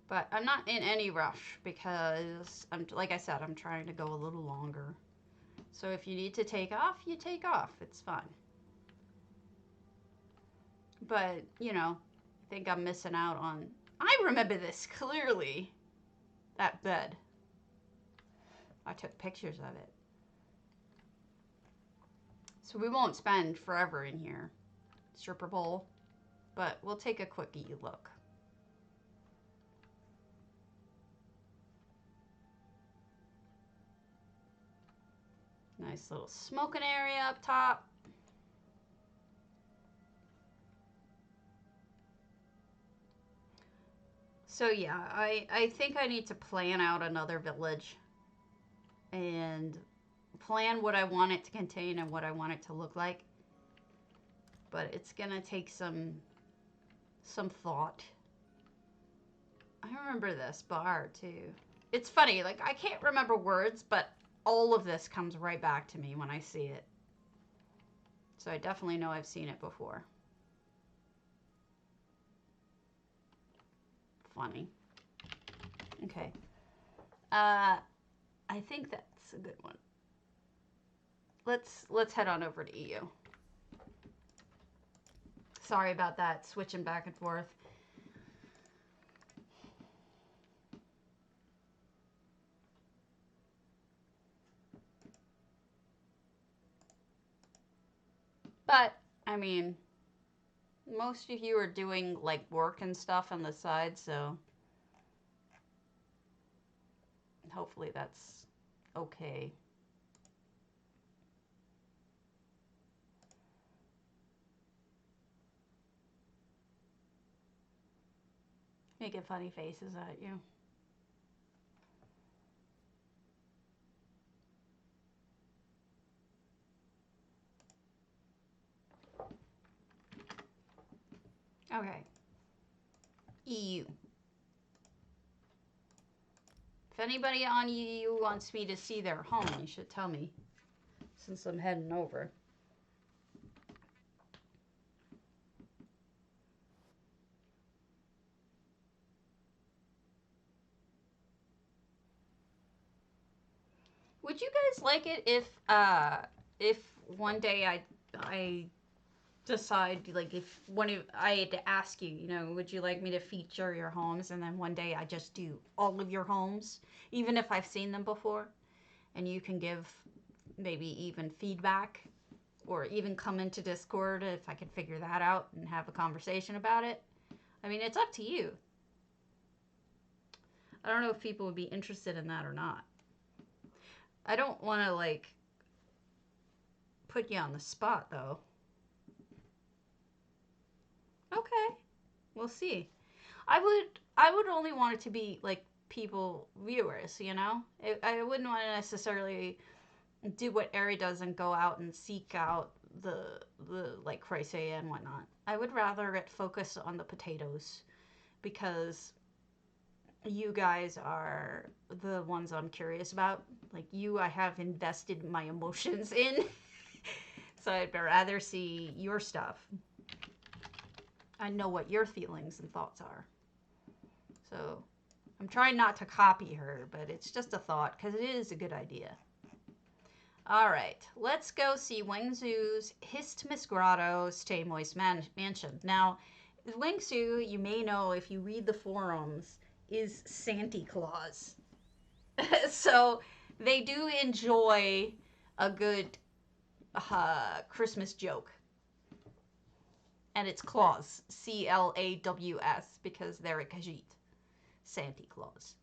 But I'm not in any rush because, like I said, I'm trying to go a little longer. So if you need to take off, you take off. It's fine. But, you know, I think I'm missing out on... I remember this clearly. That bed. I took pictures of it. So we won't spend forever in here. Stripper bowl. But we'll take a quickie look. Nice little smoking area up top. So yeah, I think I need to plan out another village and plan what I want it to contain and what I want it to look like. But it's gonna take some thought. I remember this bar too. It's funny, like I can't remember words, but all of this comes right back to me when I see it. So I definitely know I've seen it before. Funny. Okay. I think that's a good one. Let's head on over to EU. Sorry about that, switching back and forth. But, I mean, most of you are doing, like, work and stuff on the side, so hopefully that's okay. Making funny faces at you. Okay. EU. If anybody on EU wants me to see their home, you should tell me, since I'm heading over. Would you guys like it if one day I decide, like, if I had to ask you, you know, would you like me to feature your homes, and then one day I just do all of your homes, even if I've seen them before, and you can give maybe even feedback, or even come into Discord if I can figure that out and have a conversation about it. I mean, it's up to you. I don't know if people would be interested in that or not. I don't want to, like, put you on the spot, though. Okay, we'll see. I would only want it to be, like, people, viewers, you know? I wouldn't want to necessarily do what Ari does and go out and seek out the like crochet and whatnot. I would rather it focus on the potatoes because you guys are the ones I'm curious about. Like you, I have invested my emotions in. So I'd rather see your stuff. I know what your feelings and thoughts are. So I'm trying not to copy her, but it's just a thought because it is a good idea. All right, let's go see Wengzu's Histmas Grotto Stay Moist Mansion. Now, Wengzu, you may know if you read the forums, is Santa Claus. So they do enjoy a good Christmas joke. And it's Claus, Claws, because they're a Khajiit. Santa Claus.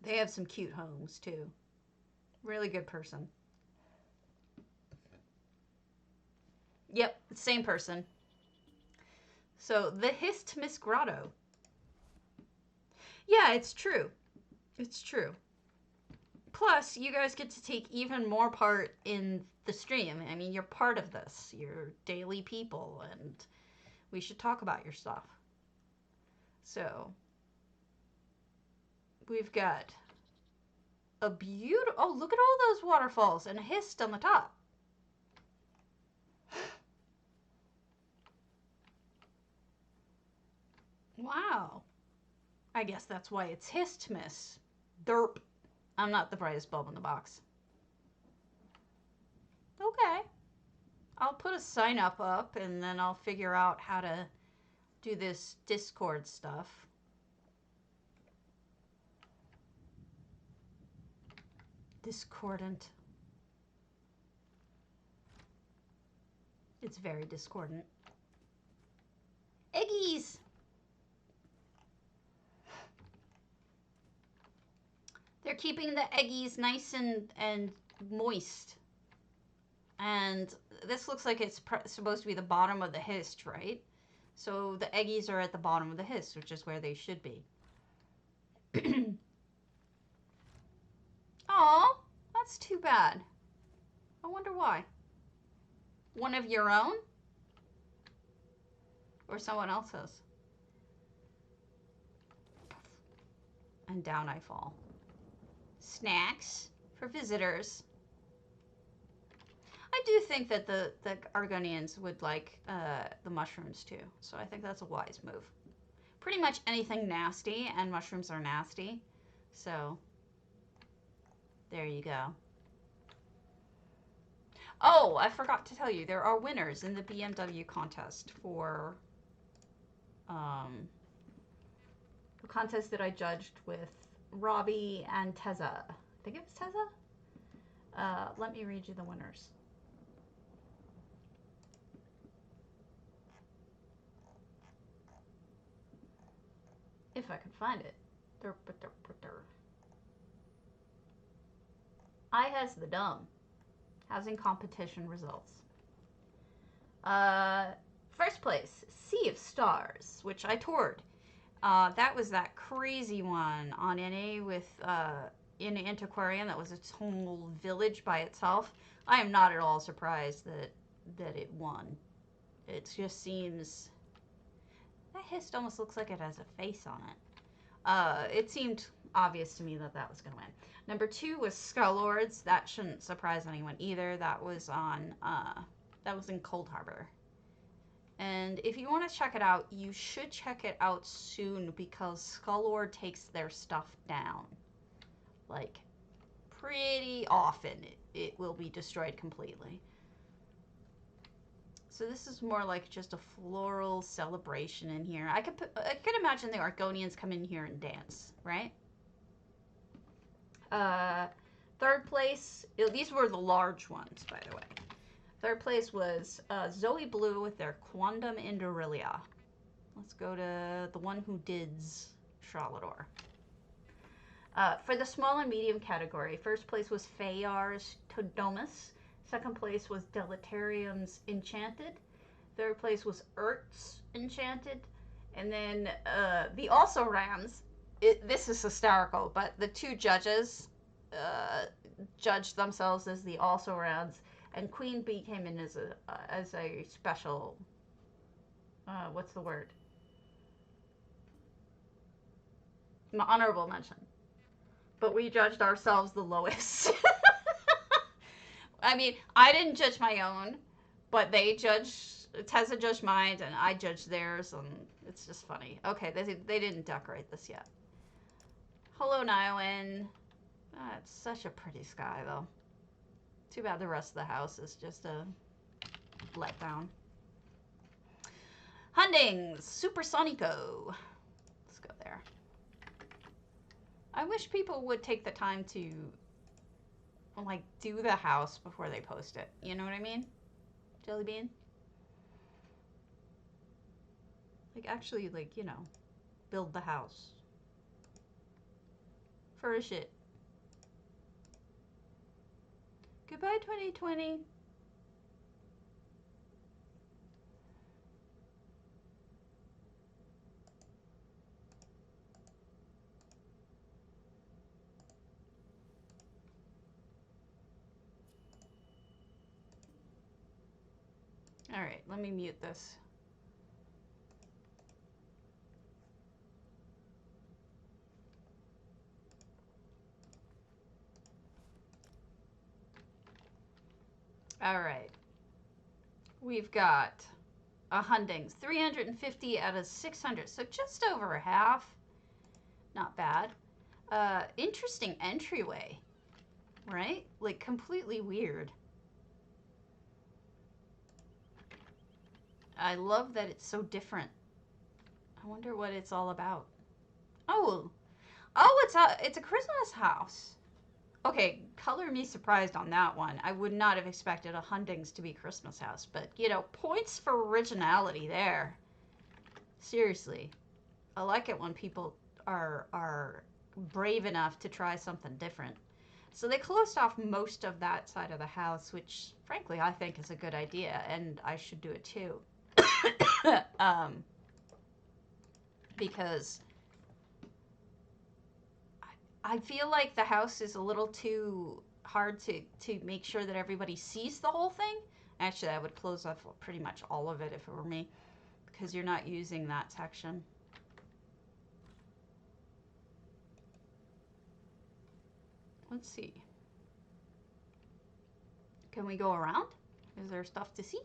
They have some cute homes too. Really good person. Yep, same person. So the Histmas Grotto. Yeah, it's true. It's true. Plus, you guys get to take even more part in the stream. I mean, you're part of this. You're daily people, and we should talk about your stuff. So, we've got a beautiful... Oh, look at all those waterfalls and a hist on the top. Wow. I guess that's why it's Histmas. Derp. I'm not the brightest bulb in the box. Okay. I'll put a sign up and then I'll figure out how to do this Discord stuff. Discordant. It's very discordant. Eggies! They're keeping the eggies nice and moist. And this looks like it's supposed to be the bottom of the hist, right? So the eggies are at the bottom of the hist, which is where they should be. Oh, that's too bad. I wonder why. One of your own? Or someone else's? And down I fall. Snacks for visitors. I do think that the Argonians would like the mushrooms too. So I think that's a wise move. Pretty much anything nasty, and mushrooms are nasty. So there you go. Oh, I forgot to tell you, there are winners in the BMW contest for the contest that I judged with Robbie and Teza. I think it was Teza? Let me read you the winners. If I can find it. I has the dumb. Housing competition results. First place, Sea of Stars, which I toured. That was that crazy one on NA with in Antiquarian. That was its whole village by itself. I am not at all surprised that it won. It just seems... That hist almost looks like it has a face on it. It seemed obvious to me that that was going to win. Number 2 was Skullords. That shouldn't surprise anyone either. That was on, that was in Cold Harbor. And if you want to check it out, you should check it out soon because Skullord takes their stuff down. Like, pretty often it will be destroyed completely. So this is more like just a floral celebration in here. I could imagine the Argonians come in here and dance, right? Third place, these were the large ones, by the way. Third place was Zoe Blue with their Quandam Indorilia. Let's go to the one who dids Charlottore. For the small and medium category, first place was Fayar's Todomus. Second place was Deletarium's Enchanted. Third place was Ert's Enchanted. And then the also Rams, this is hysterical, but the two judges, judged themselves as the also-rans, and Queen Bee came in as a special, what's the word? Honorable mention. But we judged ourselves the lowest. I mean, I didn't judge my own, but Tessa judged mine, and I judged theirs, and it's just funny. Okay, they didn't decorate this yet. Hello, Niowen. It's such a pretty sky, though. Too bad the rest of the house is just a letdown. Hundings, Supersonico. Let's go there. I wish people would take the time to, like, do the house before they post it. You know what I mean? Jellybean? Like, actually, like, you know, build the house. Furnish it. Goodbye, 2020. All right, let me mute this. All right. We've got a hundings, 350 out of 600, so just over half. Not bad. Interesting entryway, right? Like, completely weird. I love that it's so different. I wonder what it's all about. Oh, it's a Christmas house. Okay, color me surprised on that one. I would not have expected a hundings to be Christmas house, but you know, points for originality there. Seriously, I like it when people are brave enough to try something different. So they closed off most of that side of the house, which frankly I think is a good idea, and I should do it too. Because I feel like the house is a little too hard to make sure that everybody sees the whole thing. Actually, I would close off pretty much all of it if it were me, because you're not using that section. Let's see. Can we go around? Is there stuff to see?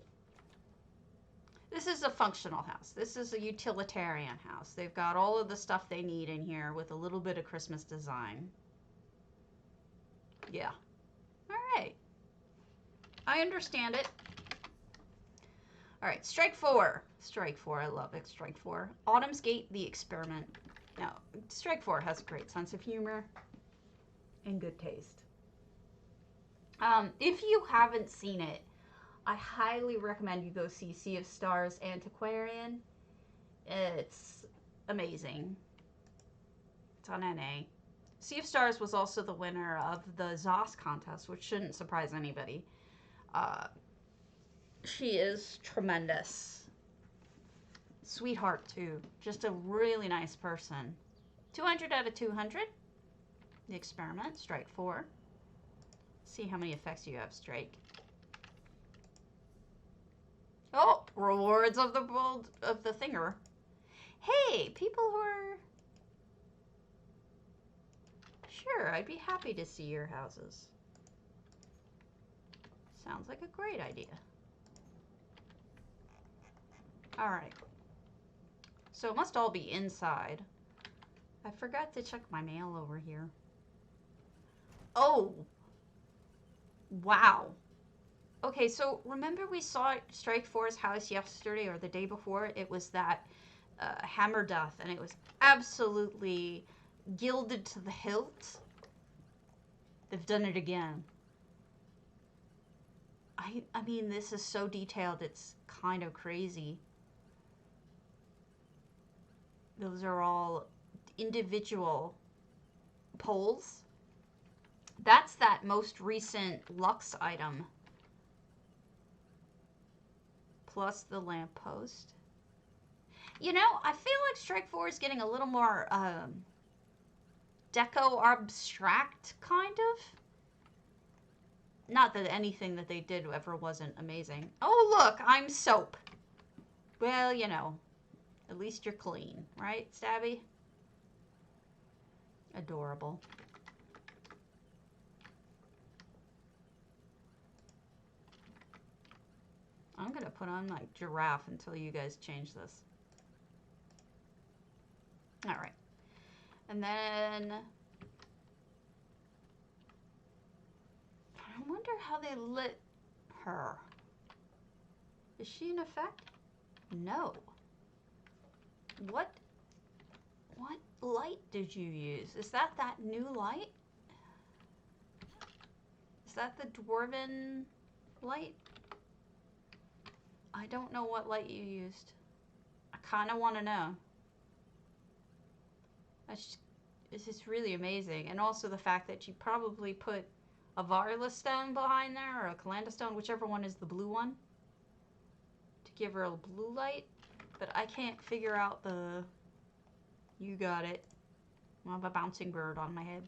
This is a functional house. This is a utilitarian house. They've got all of the stuff they need in here with a little bit of Christmas design. Yeah. All right. I understand it. All right, strike four. Strike four, I love it. Strike four. Autumn's Gate, the experiment. Now, strike four has a great sense of humor and good taste. If you haven't seen it, I highly recommend you go see Sea of Stars Antiquarian. It's amazing. It's on NA. Sea of Stars was also the winner of the ZOS contest, which shouldn't surprise anybody. She is tremendous. Sweetheart, too. Just a really nice person. 200 out of 200. The experiment, strike four. See how many effects you have, strike. Oh, rewards of the thinger. Hey, people who are... Sure, I'd be happy to see your houses. Sounds like a great idea. All right. So it must all be inside. I forgot to check my mail over here. Oh. Wow. Okay, so remember we saw Strike 4's house yesterday or the day before? It was that hammer death, and it was absolutely gilded to the hilt. They've done it again. I mean, this is so detailed, it's kind of crazy. Those are all individual poles. That's that most recent Lux item. Plus the lamppost. You know, I feel like Strike 4 is getting a little more deco abstract, kind of. Not that anything that they did ever wasn't amazing. Oh, look, I'm soap. Well, you know, at least you're clean, right, Stabby? Adorable. I'm going to put on my giraffe until you guys change this. All right. And then I wonder how they lit her. Is she in effect? No. What light did you use? Is that new light? Is that the dwarven light? I don't know what light you used. I kind of want to know. This is really amazing. And also the fact that you probably put a Varla stone behind there, or a Calanda stone, whichever one is the blue one, to give her a blue light. But I can't figure out the... You got it. I have a bouncing bird on my head.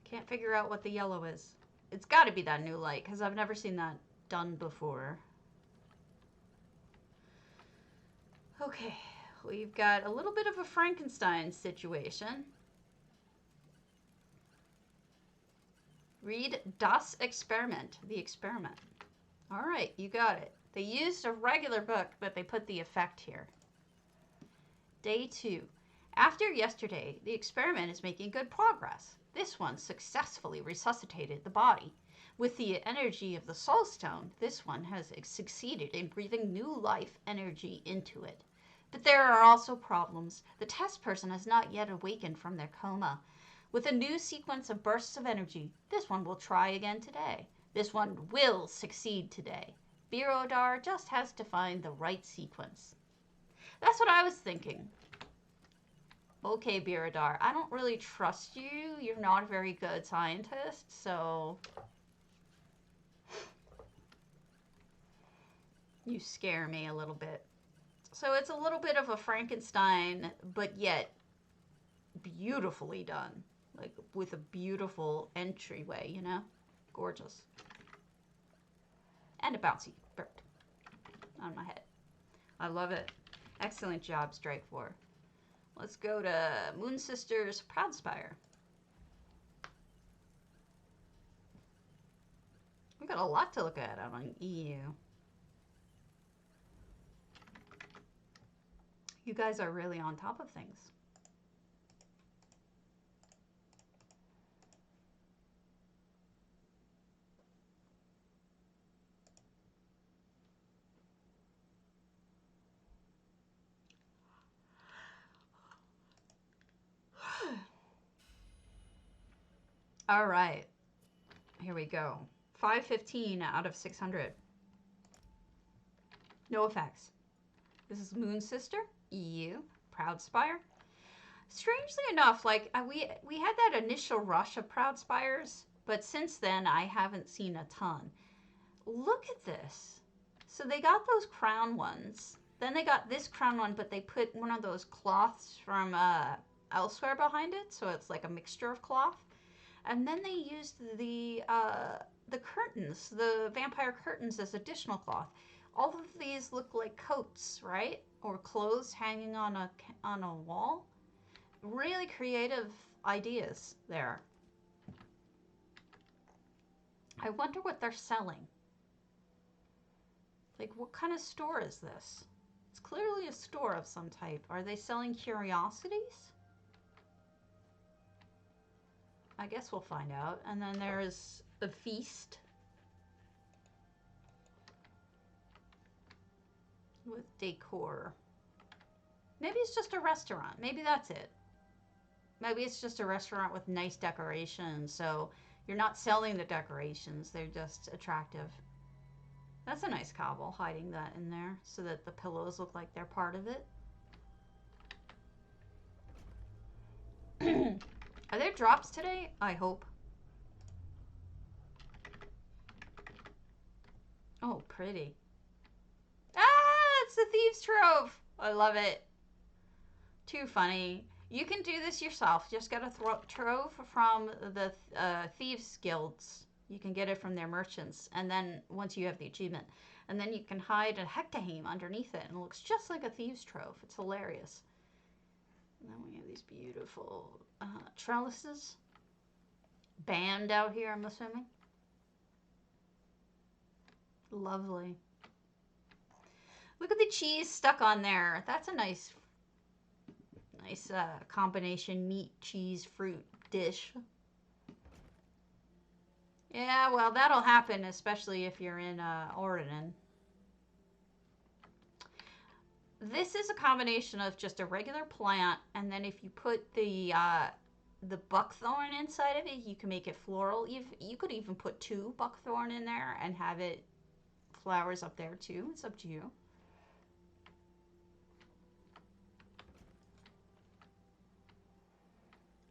Can't figure out what the yellow is. It's got to be that new light, because I've never seen that done before. Okay, we've got a little bit of a Frankenstein situation. Read Das Experiment, the experiment. All right, you got it. They used a regular book, but they put the effect here. Day 2. After yesterday, the experiment is making good progress. This one successfully resuscitated the body. With the energy of the soul stone, this one has succeeded in breathing new life energy into it. But there are also problems. The test person has not yet awakened from their coma. With a new sequence of bursts of energy, this one will try again today. This one will succeed today. Birodar just has to find the right sequence. That's what I was thinking. Okay, Birodar, I don't really trust you. You're not a very good scientist, so... You scare me a little bit. So it's a little bit of a Frankenstein, but yet beautifully done. Like, with a beautiful entryway, you know? Gorgeous. And a bouncy bird on my head. I love it. Excellent job, Strike 4. Let's go to Moonsisters Proudspire. We've got a lot to look at on EU. You guys are really on top of things. All right, here we go. 515 out of 600. No effects. This is Moonsister, EU, Proudspire. Strangely enough, like we had that initial rush of Proudspires, but since then I haven't seen a ton. Look at this. So they got those crown ones. Then they got this crown one, but they put one of those cloths from elsewhere behind it, so it's like a mixture of cloth. And then they used the curtains, the vampire curtains, as additional cloth. All of these look like coats, right? Or clothes hanging on a wall. Really creative ideas there. I wonder what they're selling. Like, what kind of store is this? It's clearly a store of some type. Are they selling curiosities? I guess we'll find out. And then there's a feast with decor. Maybe it's just a restaurant. Maybe that's it. Maybe it's just a restaurant with nice decorations. So you're not selling the decorations. They're just attractive. That's a nice cobble, hiding that in there so that the pillows look like they're part of it. Are there drops today? I hope. Oh, pretty. Ah, it's the Thieves' Trove. I love it. Too funny. You can do this yourself. Just get a trove from the thieves guilds. You can get it from their merchants, and then once you have the achievement, and then you can hide a hectahame underneath it, and it looks just like a thieves trove. It's hilarious. And then we have these beautiful trellises. Band out here, I'm assuming. Lovely. Look at the cheese stuck on there. That's a nice combination meat, cheese, fruit dish. Yeah, well, that'll happen, especially if you're in Oregon. This is a combination of just a regular plant, and then if you put the buckthorn inside of it, you can make it floral. You could even put 2 buckthorn in there and have it flowers up there too. It's up to you.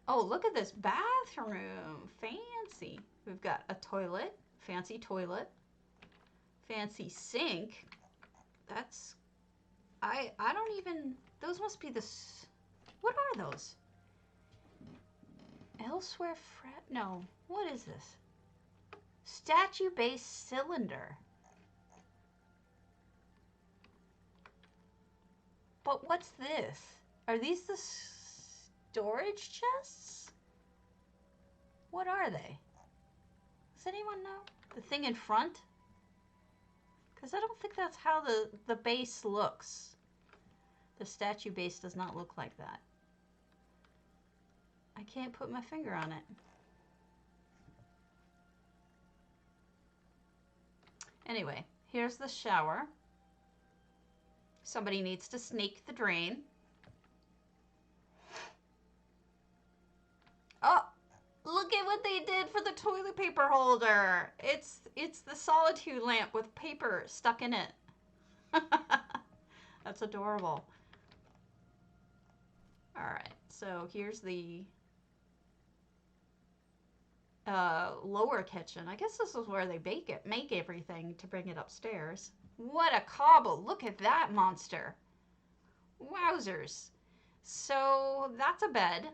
Oh, look at this bathroom. Fancy. We've got a toilet. Fancy toilet. Fancy sink. That's... I don't even... Those must be the... What are those? Elsewhere fret... No. What is this? Statue-based cylinder. But what's this? Are these the storage chests? What are they? Does anyone know? The thing in front? Because I don't think that's how the base looks. The statue base does not look like that. I can't put my finger on it. Anyway, here's the shower. Somebody needs to snake the drain. Oh, look at what they did for the toilet paper holder. It's the solitude lamp with paper stuck in it. That's adorable. All right, so here's the lower kitchen. I guess this is where they make everything to bring it upstairs. What a cobble. Look at that monster. Wowzers. So that's a bed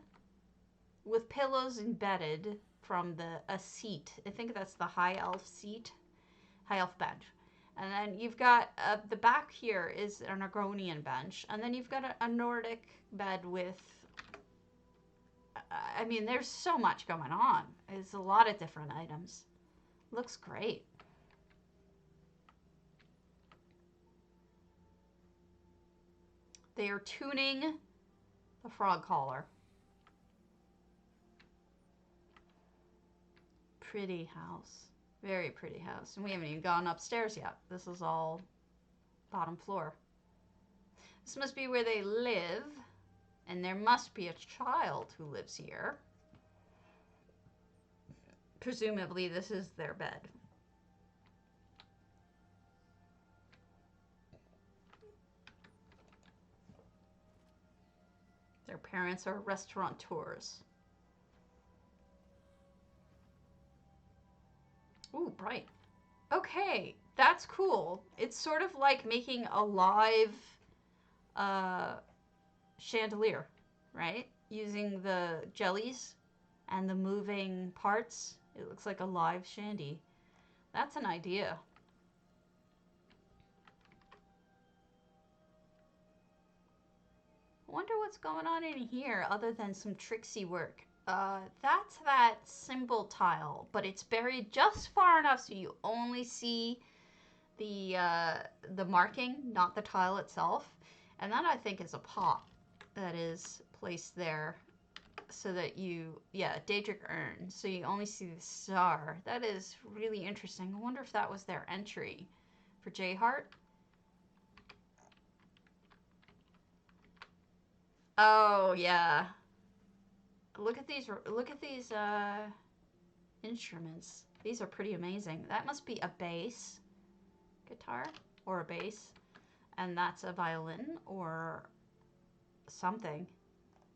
with pillows embedded from a seat. I think that's the high elf seat. High elf bench. And then you've got the back here is an Argonian bench. And then you've got a Nordic bed with... I mean, there's so much going on. It's a lot of different items. Looks great. They are tuning the frog collar. Pretty house. Very pretty house. And we haven't even gone upstairs yet. This is all bottom floor. This must be where they live. And there must be a child who lives here. Presumably this is their bed. Their parents are restaurateurs. Ooh, bright. Okay, that's cool. It's sort of like making a live chandelier, right? Using the jellies and the moving parts. It looks like a live shandy. That's an idea. I wonder what's going on in here other than some tricksy work. That's that symbol tile, but it's buried just far enough so you only see the marking, not the tile itself. And that, I think, is a pot that is placed there so that you, yeah, Daedric urn, so you only see the star. That is really interesting. I wonder if that was their entry for J-Heart. Oh, yeah. Look at these instruments. These are pretty amazing. That must be a bass guitar or a bass. And that's a violin or something.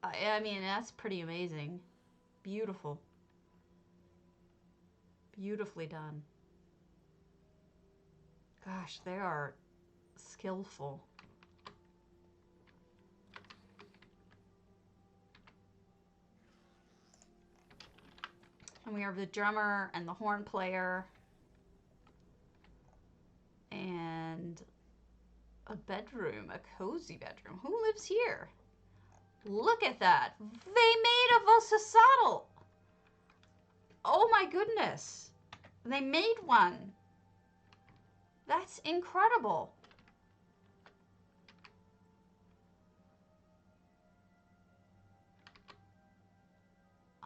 I mean, that's pretty amazing. Beautiful. Beautifully done. Gosh, they are skillful. And we have the drummer and the horn player. And a bedroom, a cozy bedroom. Who lives here? Look at that. They made a Vossasaddle. Oh my goodness. They made one. That's incredible.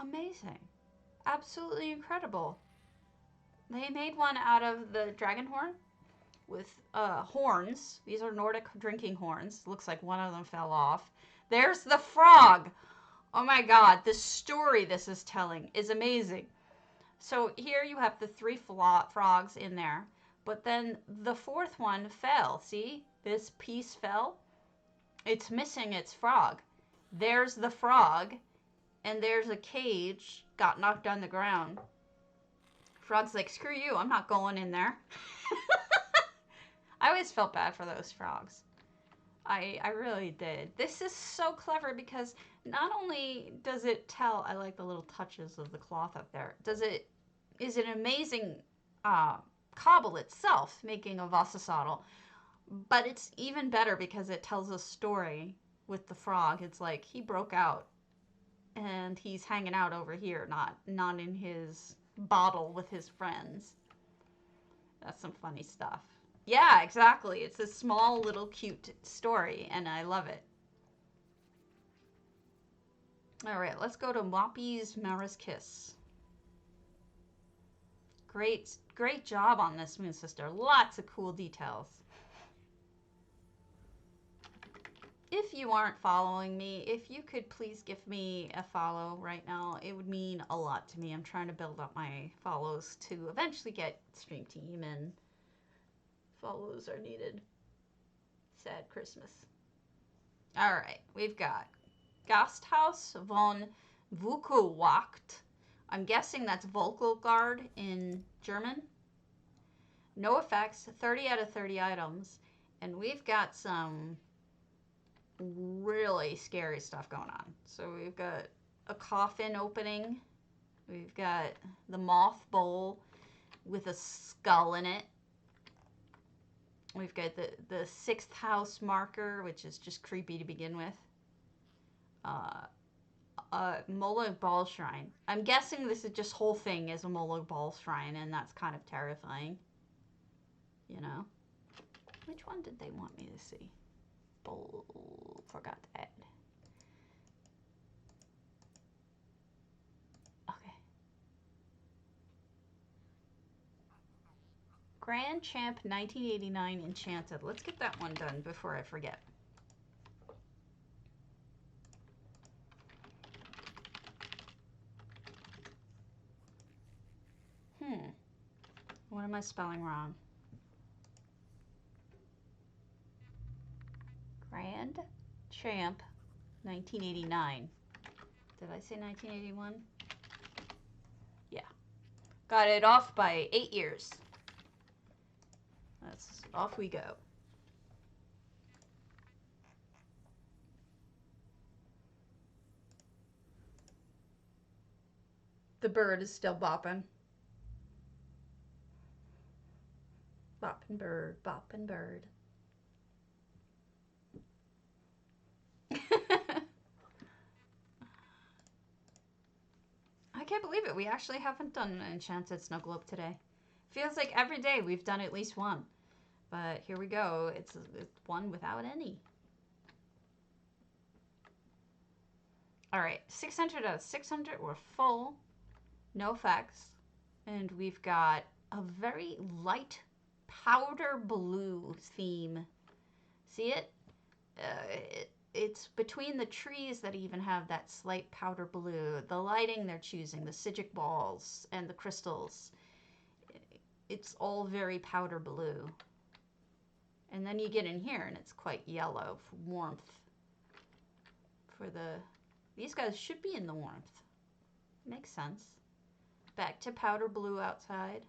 Amazing. Absolutely incredible. They made one out of the dragon horn with horns. These are Nordic drinking horns. Looks like one of them fell off. There's the frog. Oh my god, the story this is telling is amazing. So here you have the three frogs in there, but then the fourth one fell. See? This piece fell. It's missing its frog. There's the frog, and there's a cage, got knocked on the ground. Frog's like, screw you, I'm not going in there. I always felt bad for those frogs. I really did. This is so clever because not only does it tell, I like the little touches of the cloth up there, is an amazing cobble itself, making a Vossasaddle, but it's even better because it tells a story with the frog. It's like he broke out and he's hanging out over here, not in his bottle with his friends. That's some funny stuff. Yeah, exactly. It's a small little cute story, and I love it. All right, let's go to Moppy's Mara's Kiss. Great job on this, Moonsister. Lots of cool details. If you aren't following me, if you could please give me a follow right now, it would mean a lot to me. I'm trying to build up my follows to eventually get Stream Team, and follows are needed. Sad Christmas. All right, we've got Gasthaus von Wukelwacht. I'm guessing that's Volkelgard in German. No effects, 30 out of 30 items. And we've got some really scary stuff going on. So we've got a coffin opening. We've got the moth bowl with a skull in it. We've got the sixth house marker, which is just creepy to begin with. Molag Ball Shrine. I'm guessing this is just whole thing is a Molag Ball Shrine, and that's kind of terrifying. You know? Which one did they want me to see? Forgot that. Okay. Grand Champ 1989 Enchanted. Let's get that one done before I forget. What am I spelling wrong? Grand Champ 1989. Did I say 1981? Yeah. Got it off by 8 years. That's off we go. The bird is still bopping. Boppin' bird, boppin' bird. I can't believe it. We actually haven't done an Enchanted Snow Globe today. Feels like every day we've done at least one. But here we go. It's one without any. Alright, 600 out of 600. We're full. No effects. And we've got a very light powder blue theme. See it? It's between the trees that even have that slight powder blue. The lighting they're choosing, the psijic balls and the crystals, it's all very powder blue. And then you get in here and it's quite yellow for warmth. These guys should be in the warmth. Makes sense. Back to powder blue outside.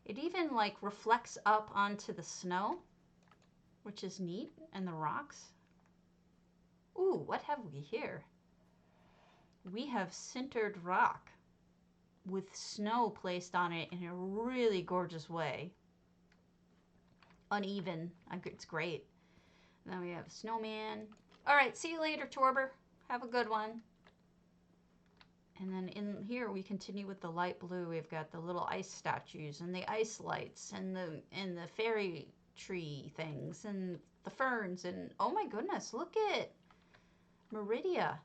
It even like reflects up onto the snow, which is neat, and the rocks. Ooh, what have we here? we have sintered rock with snow placed on it in a really gorgeous way. Uneven. It's great. And then we have Snowman. All right, see you later, Torber. Have a good one. And then in here we continue with the light blue. We've got the little ice statues and the ice lights and the fairy tree things and the ferns and oh my goodness, look at Meridia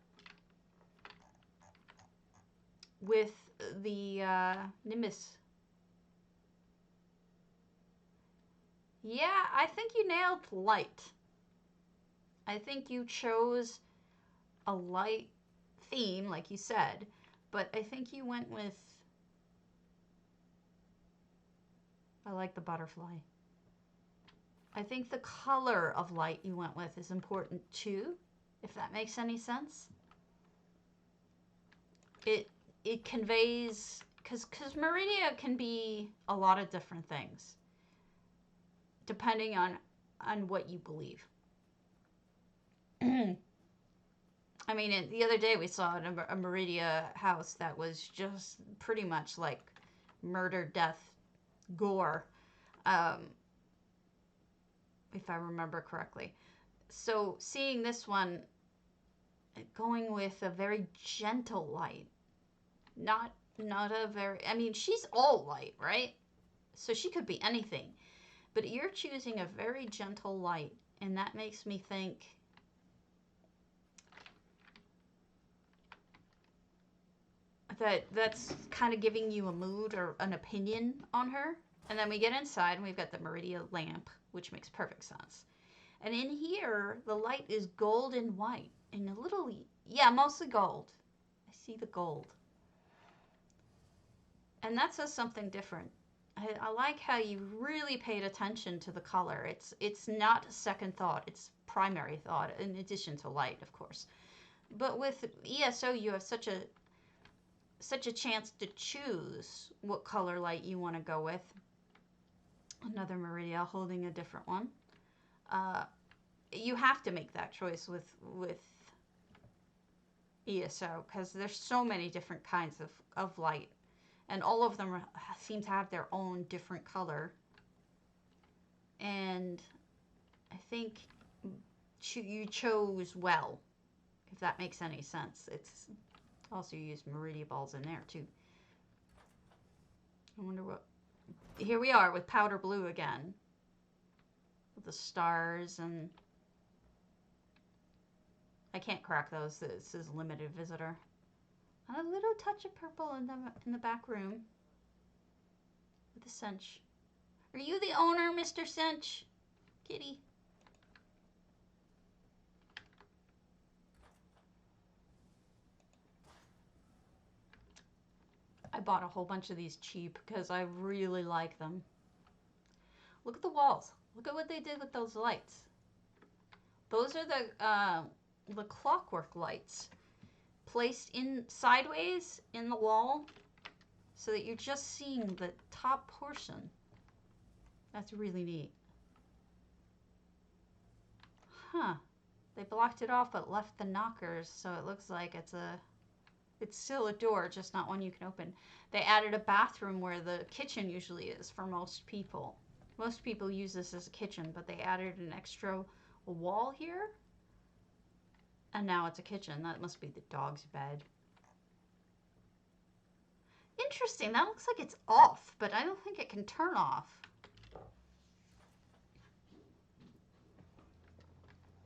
with the Nimbus. Yeah, I think you nailed light. I think you chose a light theme, like you said, but I think you went with, I like the butterfly. I think the color of light you went with is important too, if that makes any sense. It conveys, because Meridia can be a lot of different things, depending on what you believe. I mean, the other day we saw a Meridia house that was just pretty much like murder, death, gore, if I remember correctly. So seeing this one going with a very gentle light, not a very, I mean, she's all light, right? So she could be anything, but you're choosing a very gentle light, and that makes me think that's kind of giving you a mood or an opinion on her. And then we get inside and we've got the Meridia lamp, which makes perfect sense. And in here, the light is gold and white and a little, yeah, mostly gold. I see the gold. And that says something different. I like how you really paid attention to the color. It's not second thought, it's primary thought, in addition to light, of course. But with ESO, you have such a chance to choose what color light you want to go with. Another Meridia holding a different one. You have to make that choice with ESO because there's so many different kinds of light, and all of them seem to have their own different color. And I think you chose well, if that makes any sense. It's also used Meridia balls in there too. I wonder what. Here we are with powder blue again, with the stars, and I can't crack those. This is limited visitor. And a little touch of purple in the back room with the cinch. Are you the owner, Mr. Cinch? Kitty. I bought a whole bunch of these cheap because I really like them. Look at the walls. Look at what they did with those lights. Those are the clockwork lights placed in sideways in the wall so that you're just seeing the top portion. That's really neat. Huh. They blocked it off but left the knockers, so it looks like it's still a door, just not one you can open. They added a bathroom where the kitchen usually is for most people. Most people use this as a kitchen, but they added an extra wall here. And now it's a kitchen. That must be the dog's bed. Interesting. That looks like it's off, but I don't think it can turn off.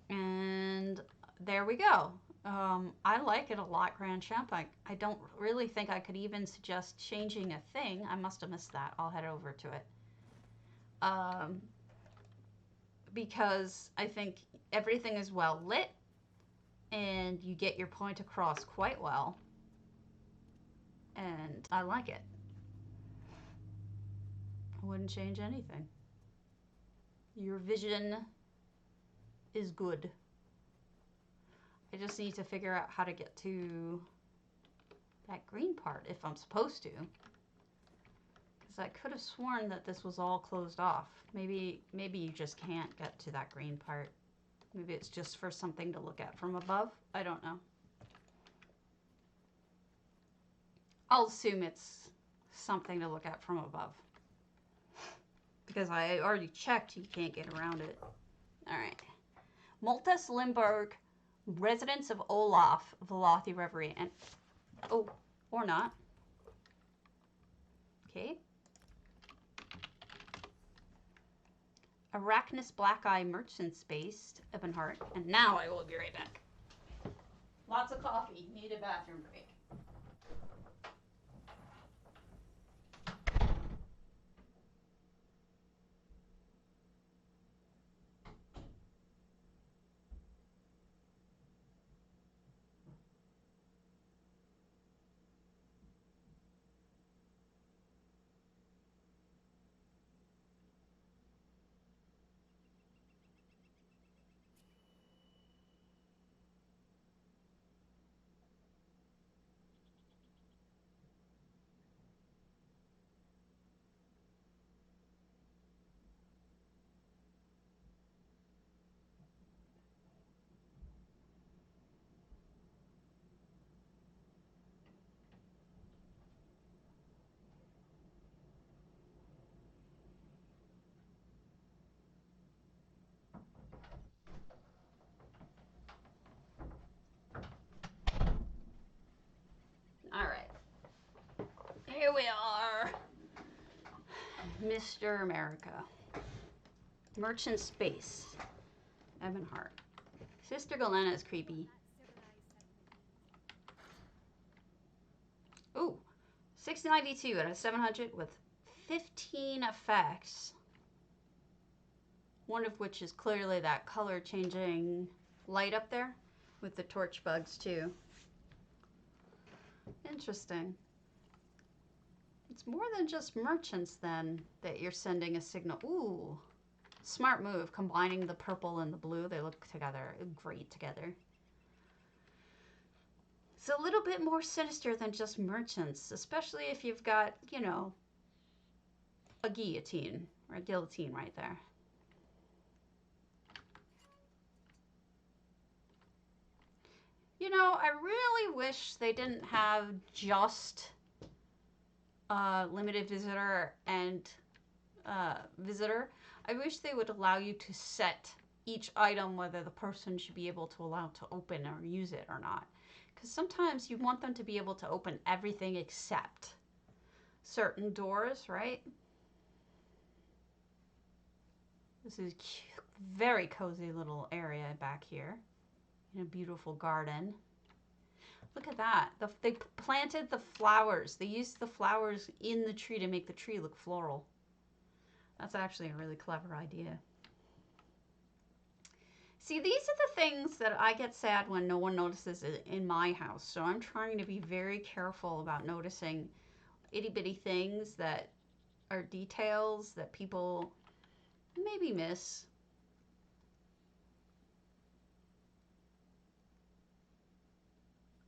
And there we go. I like it a lot, Grand Champ. I don't really think I could even suggest changing a thing. I must have missed that. I'll head over to it. Because I think everything is well lit and you get your point across quite well. And I like it. I wouldn't change anything. Your vision is good. I just need to figure out how to get to that green part if I'm supposed to. Because I could have sworn that this was all closed off. Maybe you just can't get to that green part. Maybe it's just for something to look at from above. I don't know. I'll assume it's something to look at from above. Because I already checked, you can't get around it. Alright. Multus Limburg, residents of Olaf, Velothi Reverie, and... Oh, or not. Okay. Arachnus Black Eye Merchant Space, Ebonheart. And now I will be right back. Lots of coffee. Need a bathroom break. Alright. Here we are. Mr. America. Merchant Space. Ebonheart. Sister Galena is creepy. Ooh. 692 out of 700 with 15 effects. One of which is clearly that color changing light up there with the torch bugs too. Interesting. It's more than just merchants then that you're sending a signal. Ooh. Smart move, combining the purple and the blue. They look together, great together. It's a little bit more sinister than just merchants, especially if you've got, you know, a guillotine or a guillotine right there. You know, I really wish they didn't have just limited visitor and visitor. I wish they would allow you to set each item whether the person should be able to allow to open or use it or not. Because sometimes you want them to be able to open everything except certain doors, right? This is a very cozy little area back here in a beautiful garden. Look at that. They planted the flowers. They used the flowers in the tree to make the tree look floral. That's actually a really clever idea. See, these are the things that I get sad when no one notices in my house. So I'm trying to be very careful about noticing itty bitty things that are details that people maybe miss.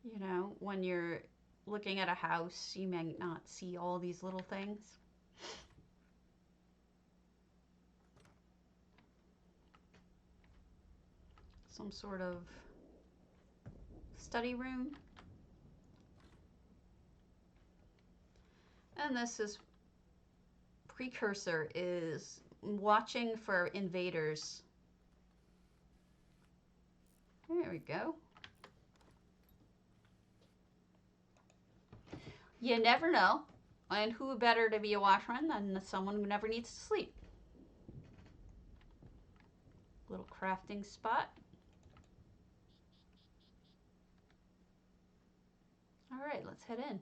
You know, when you're looking at a house, you may not see all these little things. Some sort of study room. And this is precursor is watching for invaders. There we go. You never know. And who better to be a watchman than someone who never needs to sleep? Little crafting spot. All right, let's head in.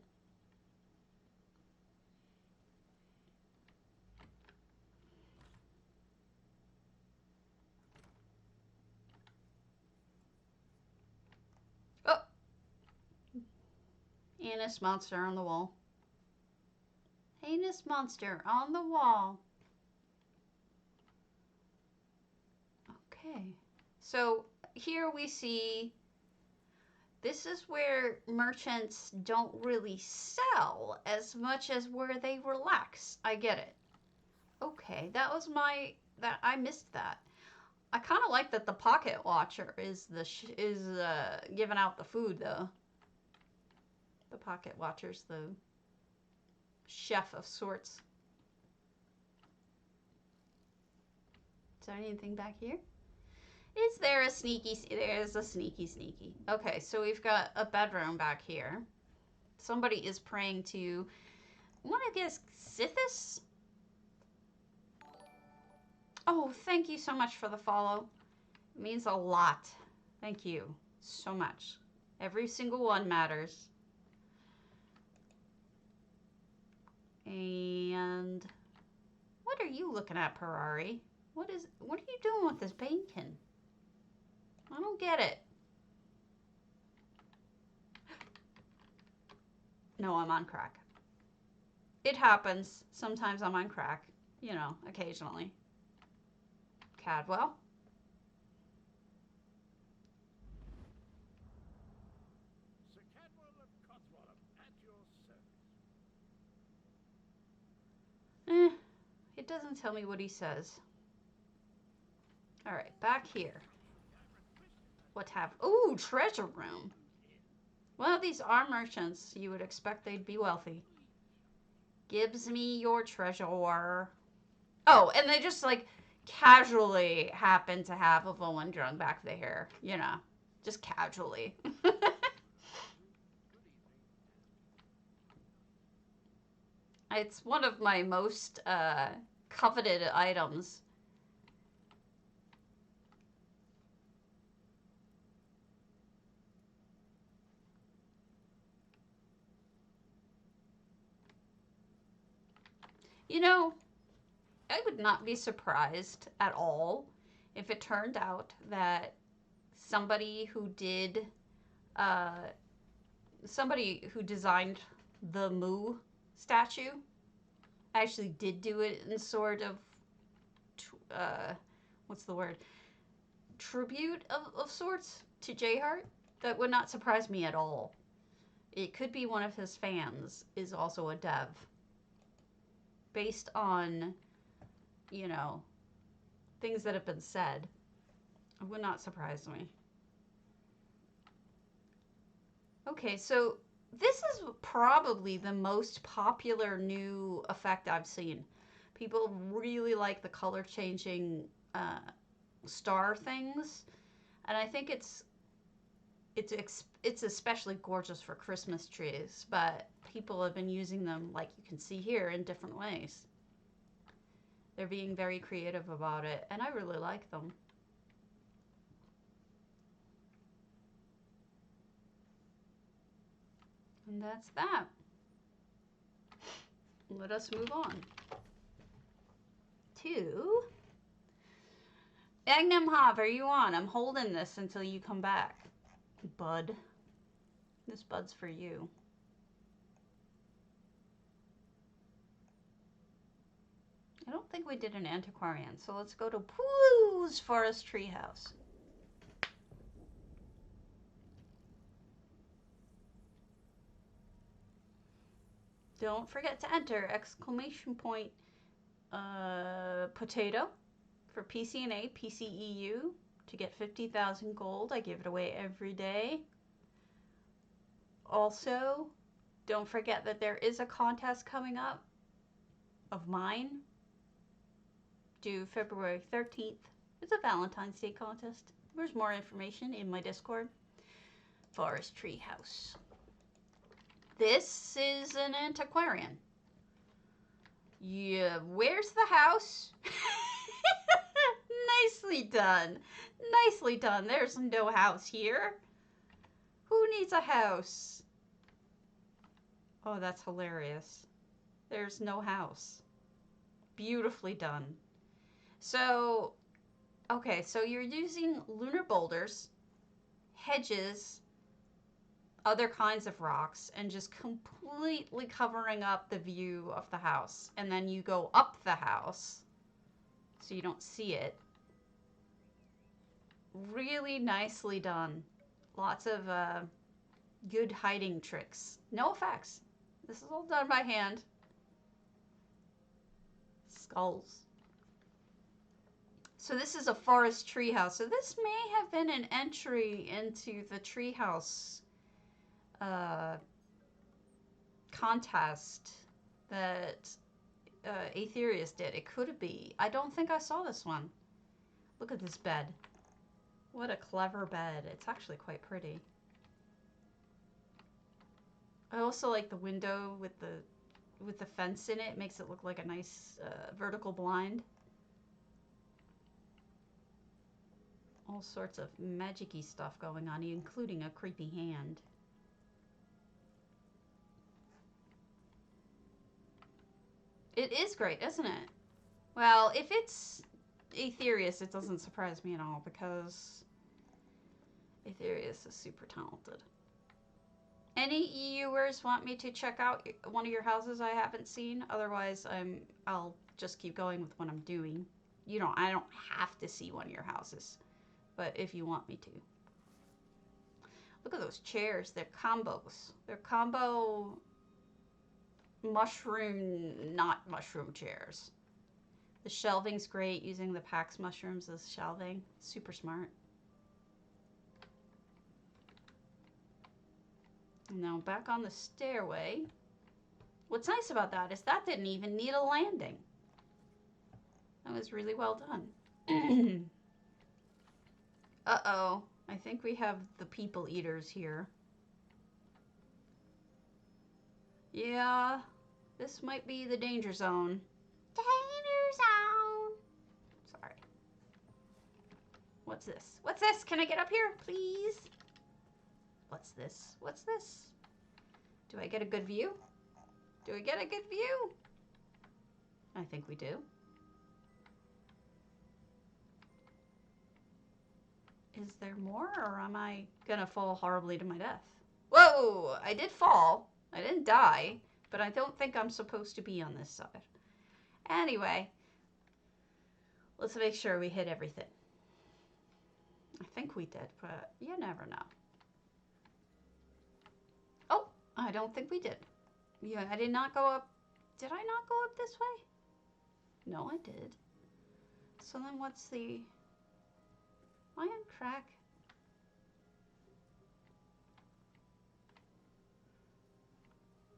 Oh! Heinous monster on the wall. Heinous monster on the wall. Okay. So here we see this is where merchants don't really sell as much as where they relax. I get it. Okay, that was I missed that. I kind of like that the pocket watcher is giving out the food though. The pocket watcher's the chef of sorts. Is there anything back here? Is there a sneaky? There's a sneaky. Okay, so we've got a bedroom back here. Somebody is praying to, I want to guess, Sithis? Oh, thank you so much for the follow. It means a lot. Thank you so much. Every single one matters. And what are you looking at, Ferrari? What are you doing with this bacon? I don't get it. No, I'm on crack. It happens. Sometimes I'm on crack. You know, occasionally. Cadwell. Sir Cadwell of Codswallop, at your service. It doesn't tell me what he says. All right, back here. What have? Ooh, treasure room. Well, these are merchants. You would expect they'd be wealthy. Gives me your treasure. Oh, and they just like casually happen to have a Volendrung back there. You know, just casually. It's one of my most coveted items. You know, I would not be surprised at all if it turned out that somebody who designed the Moo statue actually did do it in sort of, what's the word? Tribute of sorts to J-Heart. That would not surprise me at all. It could be one of his fans is also a dev. Based on, you know, things that have been said. It would not surprise me. Okay, so this is probably the most popular new effect I've seen. People really like the color changing star things, and I think it's especially gorgeous for Christmas trees, but people have been using them, like you can see here, in different ways. They're being very creative about it, and I really like them. And that's that. Let us move on to Agnum Hav. Are you on? I'm holding this until you come back, bud. This bud's for you. I don't think we did an antiquarian, so let's go to pwooo's Forest Treehouse. Don't forget to enter exclamation point potato for PCNA, PCEU to get 50,000 gold. I give it away every day. Also, don't forget that there is a contest coming up of mine due February 13th. It's a Valentine's Day contest. There's more information in my Discord. Forest Treehouse. This is an antiquarian. Yeah, where's the house? Nicely done. Nicely done. There's no house here. Who needs a house? Oh, that's hilarious. There's no house. Beautifully done. So, okay, so you're using lunar boulders, hedges, other kinds of rocks, and just completely covering up the view of the house. And then you go up the house so you don't see it. Really nicely done. Lots of good hiding tricks. No effects. This is all done by hand. Skulls. So this is a forest treehouse. So this may have been an entry into the treehouse contest that Aetherius did. It could be. I don't think I saw this one. Look at this bed. What a clever bed. It's actually quite pretty. I also like the window with the fence in it. It makes it look like a nice vertical blind. All sorts of magic-y stuff going on, including a creepy hand. It is great, isn't it? Well, if it's Aetherius, it doesn't surprise me at all because Aetherius is super talented. Any EUers want me to check out one of your houses I haven't seen? Otherwise, I'll just keep going with what I'm doing. You know, I don't have to see one of your houses, but if you want me to. Look at those chairs. They're combos. They're combo mushroom, not mushroom chairs. The shelving's great, using the Pax mushrooms as shelving. Super smart. Now back on the stairway. What's nice about that is that didn't even need a landing. That was really well done. Uh-oh. I think we have the people eaters here. Yeah, this might be the danger zone. Danger zone! Sorry. What's this? What's this? Can I get up here, please? What's this? What's this? Do I get a good view? Do I get a good view? I think we do. Is there more, or am I gonna fall horribly to my death? Whoa! I did fall. I didn't die, but I don't think I'm supposed to be on this side. Anyway, let's make sure we hit everything. I think we did, but you never know. Oh, I don't think we did. Yeah, I did not go up. Did I not go up this way? No, I did. So then what's the... Am I on crack?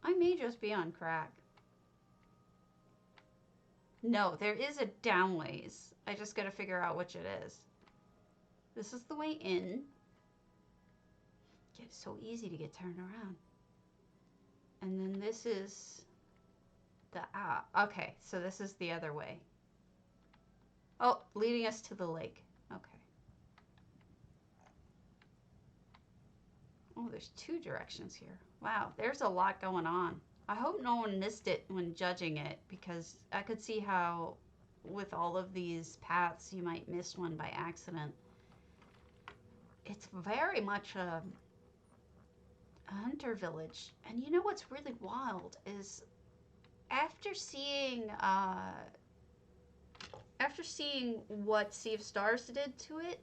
I may just be on crack. No, there is a downways. I just gotta figure out which it is. This is the way in. It's so easy to get turned around. And then this is the okay, so this is the other way. Oh, leading us to the lake. Okay. Oh, there's two directions here. Wow, there's a lot going on. I hope no one missed it when judging it, because I could see how with all of these paths you might miss one by accident. It's very much a hunter village. And you know what's really wild is after seeing what Sea of Stars did to it,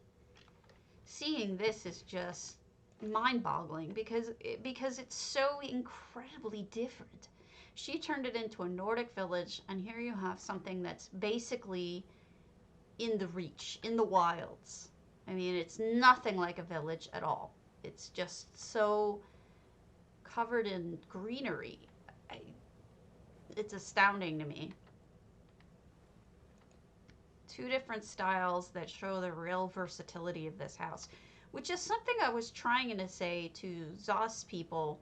seeing this is just mind-boggling because it's so incredibly different. She turned it into a Nordic village, and here you have something that's basically in the reach, in the wilds. I mean, it's nothing like a village at all. It's just so covered in greenery. It's astounding to me. Two different styles that show the real versatility of this house, which is something I was trying to say to Zos people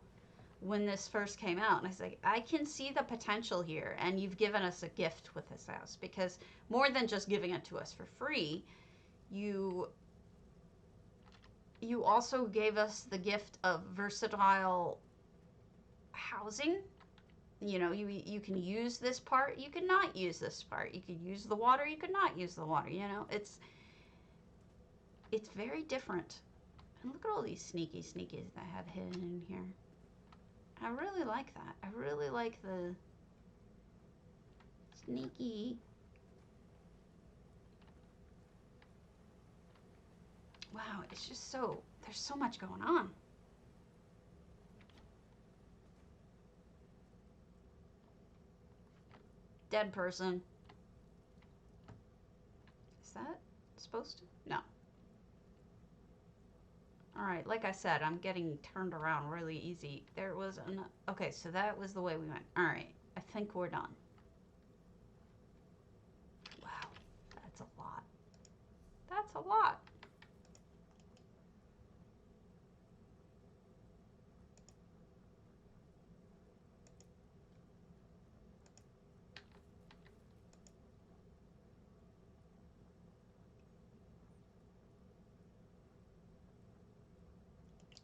when this first came out. And I was like, I can see the potential here, and you've given us a gift with this house, because more than just giving it to us for free, you also gave us the gift of versatile housing. You know, you can use this part, you can not use this part. You could use the water, you could not use the water, you know. It's very different. And look at all these sneakies that I have hidden in here. I really like that. I really like the sneaky. Wow, it's just so, there's so much going on. Dead person. Is that supposed to? No. Alright, like I said, I'm getting turned around really easy. There was an... Okay, so that was the way we went. Alright. I think we're done. Wow, that's a lot. That's a lot.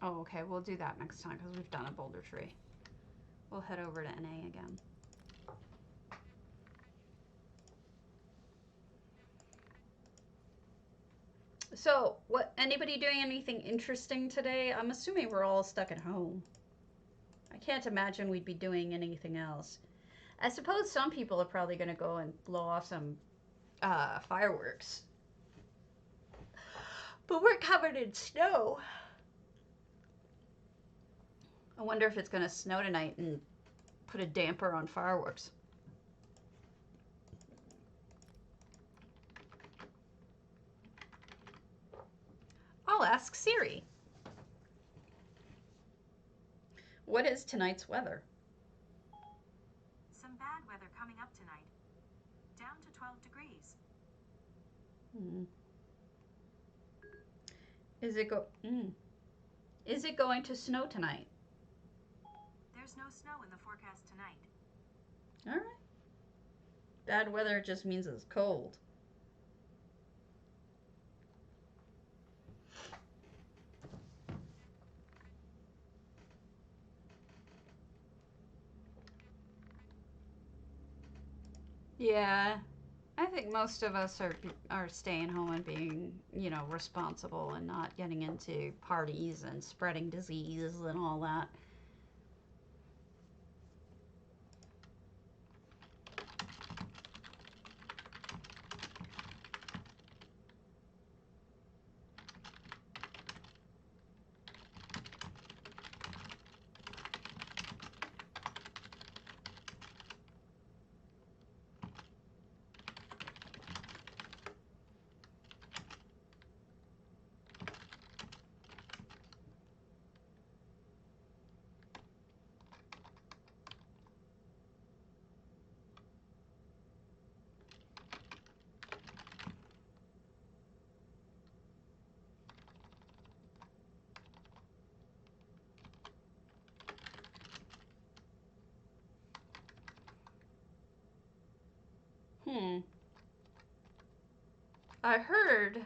Oh, okay, we'll do that next time because we've done a boulder tree. We'll head over to NA again. So, anybody doing anything interesting today? I'm assuming we're all stuck at home. I can't imagine we'd be doing anything else. I suppose some people are probably going to go and blow off some fireworks. But we're covered in snow. I wonder if it's going to snow tonight and put a damper on fireworks. I'll ask Siri. What is tonight's weather? Some bad weather coming up tonight. Down to 12 degrees. Is it going to snow tonight? There's no snow in the forecast tonight. All right. Bad weather just means it's cold. Yeah, I think most of us are staying home and being, responsible and not getting into parties and spreading disease and all that. I heard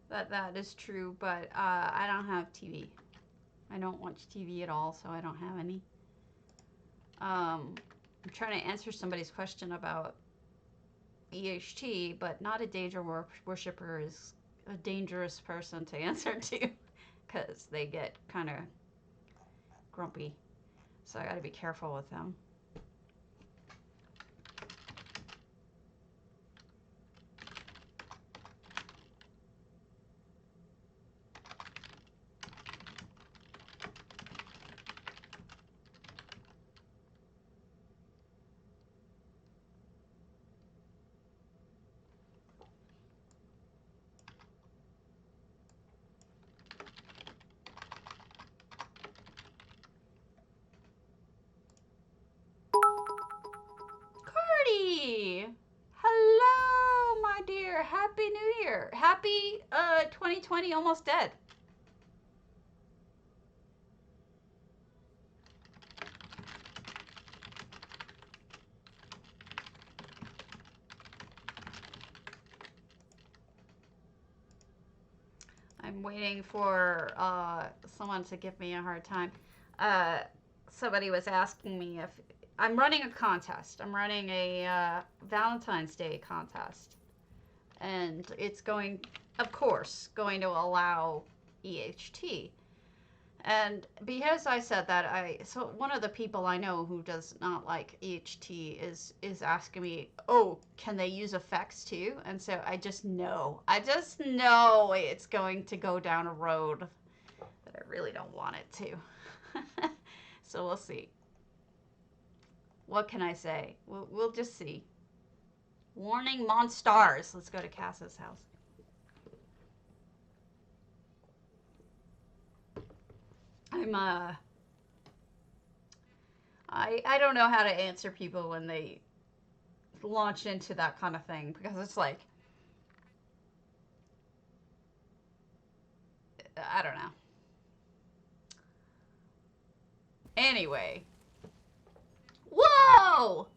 that is true, but I don't have TV. I don't watch TV at all, so I don't have any. I'm trying to answer somebody's question about EHT, but not a danger worshiper is a dangerous person to answer to because they get kind of grumpy. So I got to be careful with them. Hello, my dear. Happy New Year. Happy 2020 almost dead. I'm waiting for someone to give me a hard time. Somebody was asking me if I'm running a contest. I'm running a Valentine's Day contest. And it's going, of course, going to allow EHT. And because I said that, so one of the people I know who does not like EHT is asking me, oh, can they use effects too? And so I just know it's going to go down a road that I really don't want it to. So we'll see. What can I say? We'll just see. Warning, Monstars. Let's go to Cassis' house. I don't know how to answer people when they launch into that kind of thing, because it's like, I don't know. Anyway. Whoa!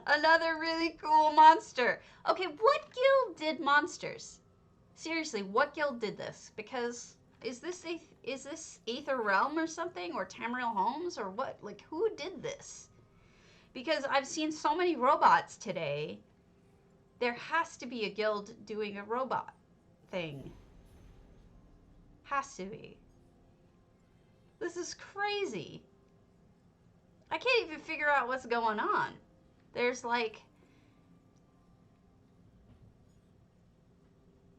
Another really cool monster. Okay, what guild did monsters? Seriously, what guild did this? Because is this Aether Realm or something, or Tamriel Homes, or what? Like, who did this? Because I've seen so many robots today. There has to be a guild doing a robot thing. Has to be. This is crazy. I can't even figure out what's going on. There's like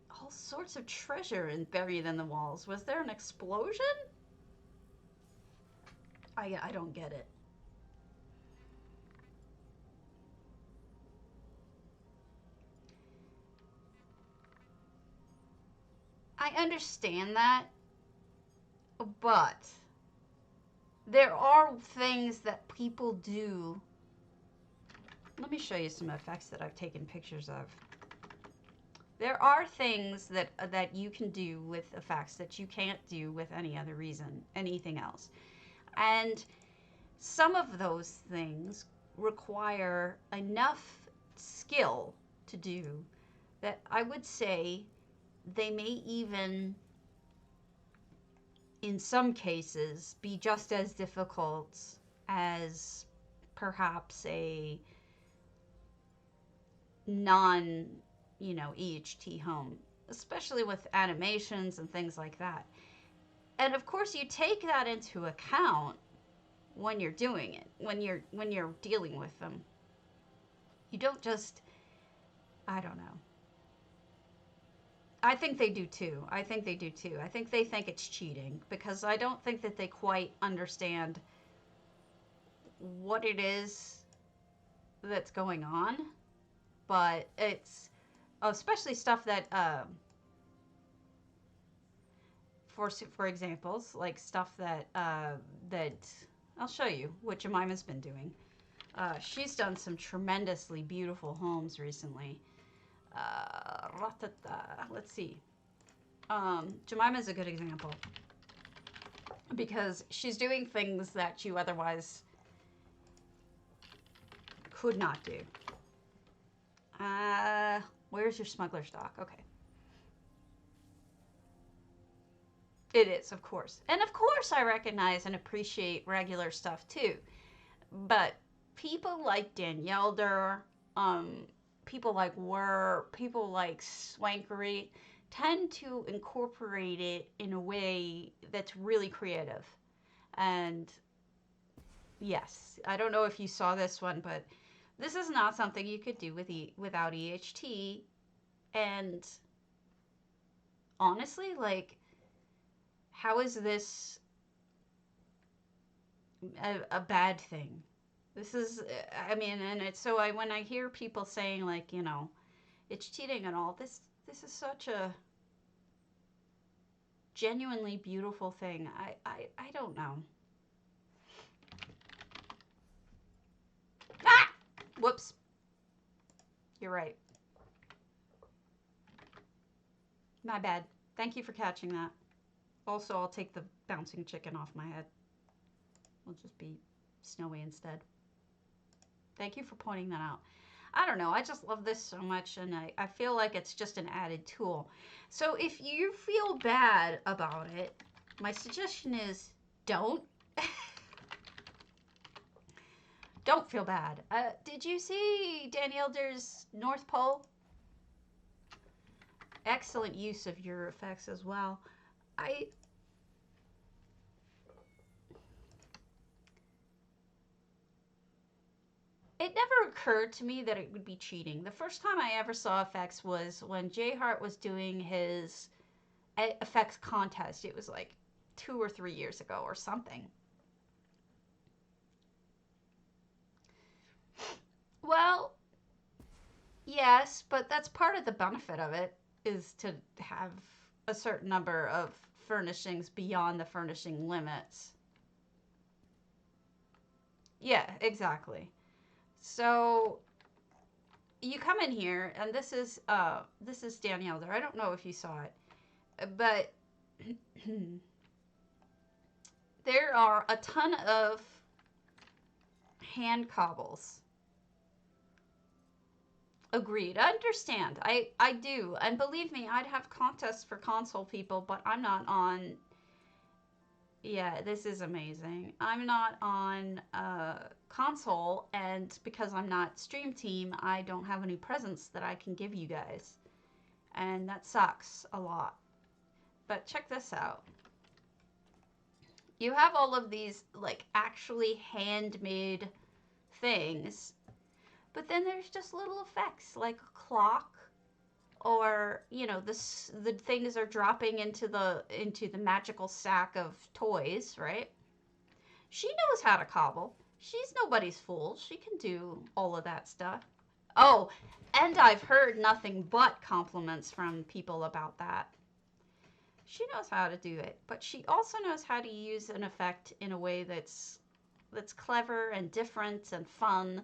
all sorts of treasure buried in the walls. Was there an explosion? I don't get it. I understand that, but there are things that people do. Let me show you some effects that I've taken pictures of. There are things that you can do with effects that you can't do with anything else. And some of those things require enough skill to do that I would say they may even, in some cases, be just as difficult as perhaps a non, EHT home, especially with animations and things like that. And of course, you take that into account when you're doing it, when you're dealing with them. You don't just, I don't know. I think they do too. I think they think it's cheating, because I don't think that they quite understand what it is that's going on. But it's especially stuff that, for examples, like stuff that I'll show you what Jemima's been doing. She's done some tremendously beautiful homes recently. Let's see. Jemima's a good example, because she's doing things that you otherwise could not do. Where's your smuggler stock? Okay. It is, of course. And of course I recognize and appreciate regular stuff too. But people like Danielder, people like people like Swankery tend to incorporate it in a way that's really creative. And yes, I don't know if you saw this one, but this is not something you could do without EHT. And honestly, like, how is this a bad thing? This is, I mean, and it's so when I hear people saying, like, it's cheating and all, this is such a genuinely beautiful thing. I don't know. Ah! Whoops. You're right. My bad. Thank you for catching that. Also, I'll take the bouncing chicken off my head. It'll just be snowy instead. Thank you for pointing that out. I don't know. I just love this so much, and I feel like it's just an added tool. So if you feel bad about it, my suggestion is don't. Don't feel bad. Did you see Danielder's North Pole? Excellent use of your effects as well. It never occurred to me that it would be cheating. The first time I ever saw effects was when J Hart was doing his effects contest. It was like 2 or 3 years ago or something. Well, yes, but that's part of the benefit of it, is to have a certain number of furnishings beyond the furnishing limits. Yeah, exactly. So you come in here, and this is Danielle there. I don't know if you saw it, but there are a ton of hand cobbles. Agreed. I understand. I do. And believe me, I'd have contests for console people, but I'm not on. Yeah, this is amazing. I'm not on console, and because I'm not stream team, I don't have any presents that I can give you guys. And that sucks a lot. But check this out. You have all of these, like, actually handmade things, but then there's just little effects like a clock, or the things are dropping into the magical sack of toys, right? She knows how to cobble. She's nobody's fool. She can do all of that stuff. Oh, and I've heard nothing but compliments from people about that. She knows how to do it, but she also knows how to use an effect in a way that's clever and different and fun.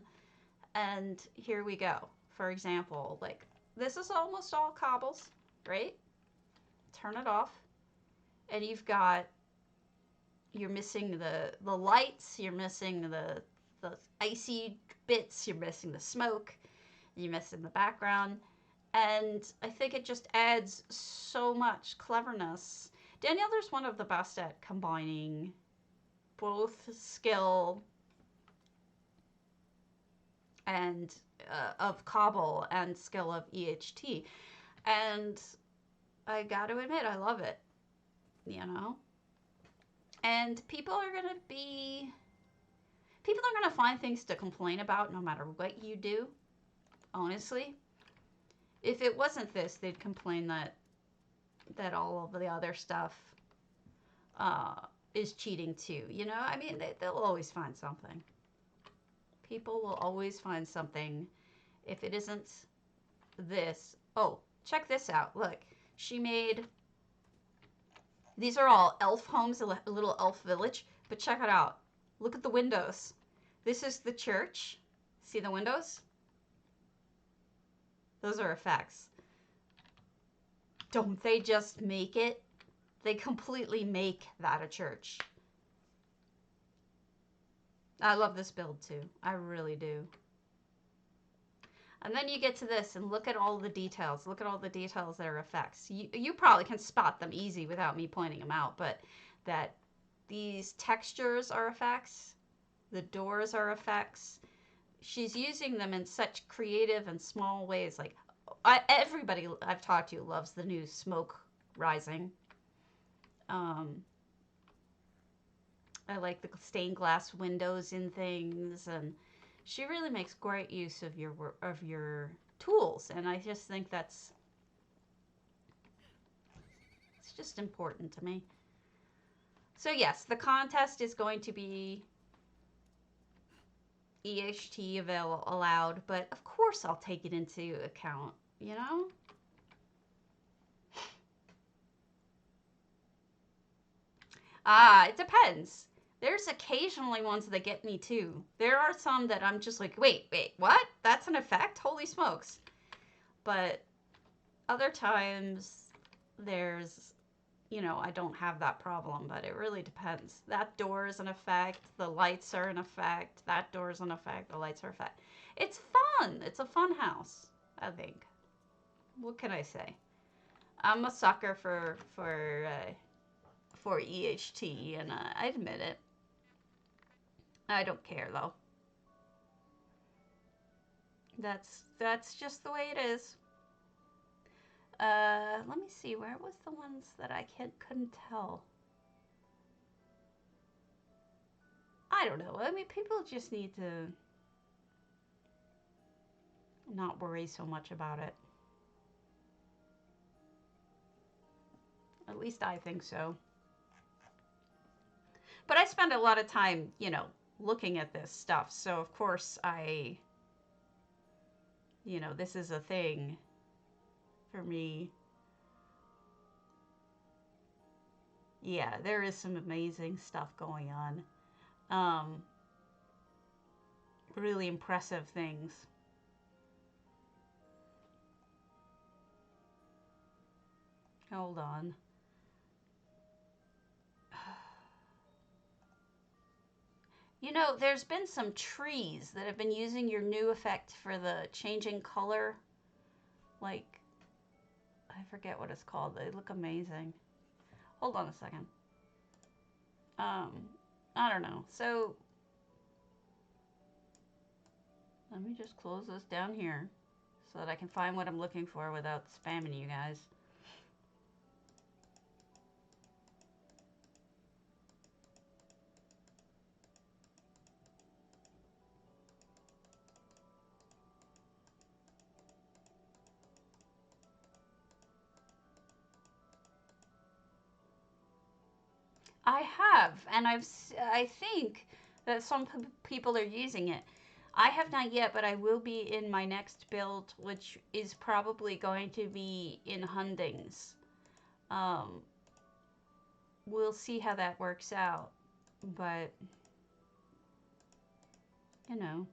And here we go. For example, like, this is almost all cobbles, right? Turn it off, and you're missing the lights, you're missing the icy bits, you're missing the smoke, you're missing the background, and I think it just adds so much cleverness. Danielle is one of the best at combining both skill and of cobble and skill of EHT, and I got to admit, I love it. You know, and people are gonna find things to complain about no matter what you do. Honestly, if it wasn't this, they'd complain that all of the other stuff uh, is cheating too. I mean, they'll always find something. People will always find something. If it isn't this, oh, check this out. Look, she made. These are all elf homes, a little elf village. But check it out. Look at the windows. This is the church. See the windows? Those are effects. Don't they just make it? They completely make that a church. I love this build too. I really do. And then you get to this and look at all the details. Look at all the details that are effects. You probably can spot them easy without me pointing them out, but that these textures are effects. The doors are effects. She's using them in such creative and small ways. Like, everybody I've talked to loves the new smoke rising. I like the stained glass windows in things, and she really makes great use of your tools, and I just think it's just important to me. So yes, the contest is going to be EHT allowed, but of course I'll take it into account, you know? It depends. There's occasionally ones that get me too. There are some that I'm just like, wait, what? That's an effect? Holy smokes. But other times there's, I don't have that problem, but it really depends. That door is an effect. The lights are an effect. That door is an effect. The lights are an effect. It's fun. It's a fun house, I think. What can I say? I'm a sucker for EHT, and I admit it. I don't care though. That's just the way it is. Let me see. Where was the ones that I couldn't tell? I don't know. I mean, people just need to not worry so much about it. At least I think so. But I spend a lot of time, looking at this stuff. So of course this is a thing for me. Yeah, there is some amazing stuff going on. really impressive things. Hold on. You know, there's been some trees that have been using your new effect for the changing color. Like, I forget what it's called. They look amazing. Hold on a second. I don't know. So, let me just close this down here so that I can find what I'm looking for without spamming you guys. I have, and I think that some people are using it. I have not yet, but I will be in my next build, which is probably going to be in hundings. Um, we'll see how that works out, but you know,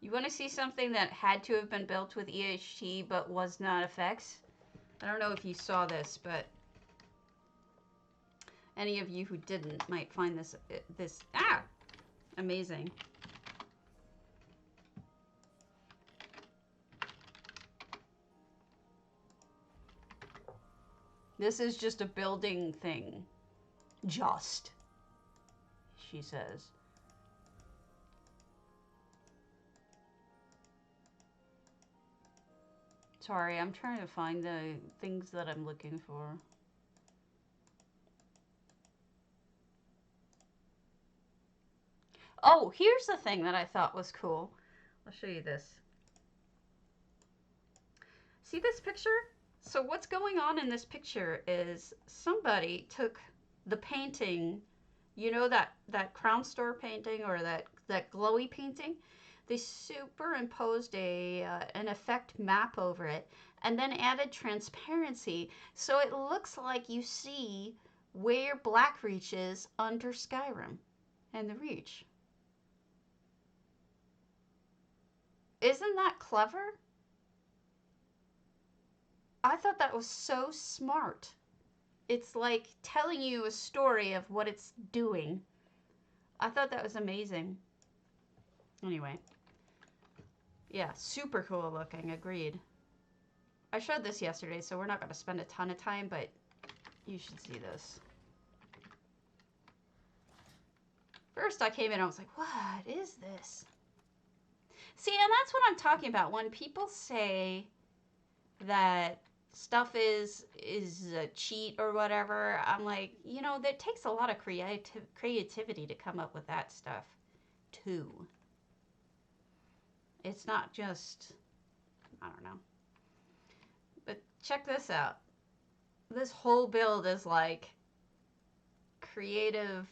you want to see something that had to have been built with EHT but was not effects? I don't know if you saw this, but any of you who didn't might find this amazing. This is just a building thing. Just, she says. Sorry, I'm trying to find the things that I'm looking for. Oh, here's the thing that I thought was cool. I'll show you this. See this picture? So what's going on in this picture is somebody took the painting, you know, that Crown Store painting or that glowy painting? They superimposed an effect map over it and then added transparency so it looks like you see where Blackreach is under Skyrim and the Reach. Isn't that clever? I thought that was so smart. It's like telling you a story of what it's doing. I thought that was amazing. Anyway. Yeah, super cool looking, agreed. I showed this yesterday, so we're not going to spend a ton of time, but you should see this. First I came in, I was like, what is this? See, and that's what I'm talking about. When people say that stuff is a cheat or whatever, I'm like, you know, that takes a lot of creativity to come up with that stuff, too. It's not just, I don't know. But check this out. This whole build is like creative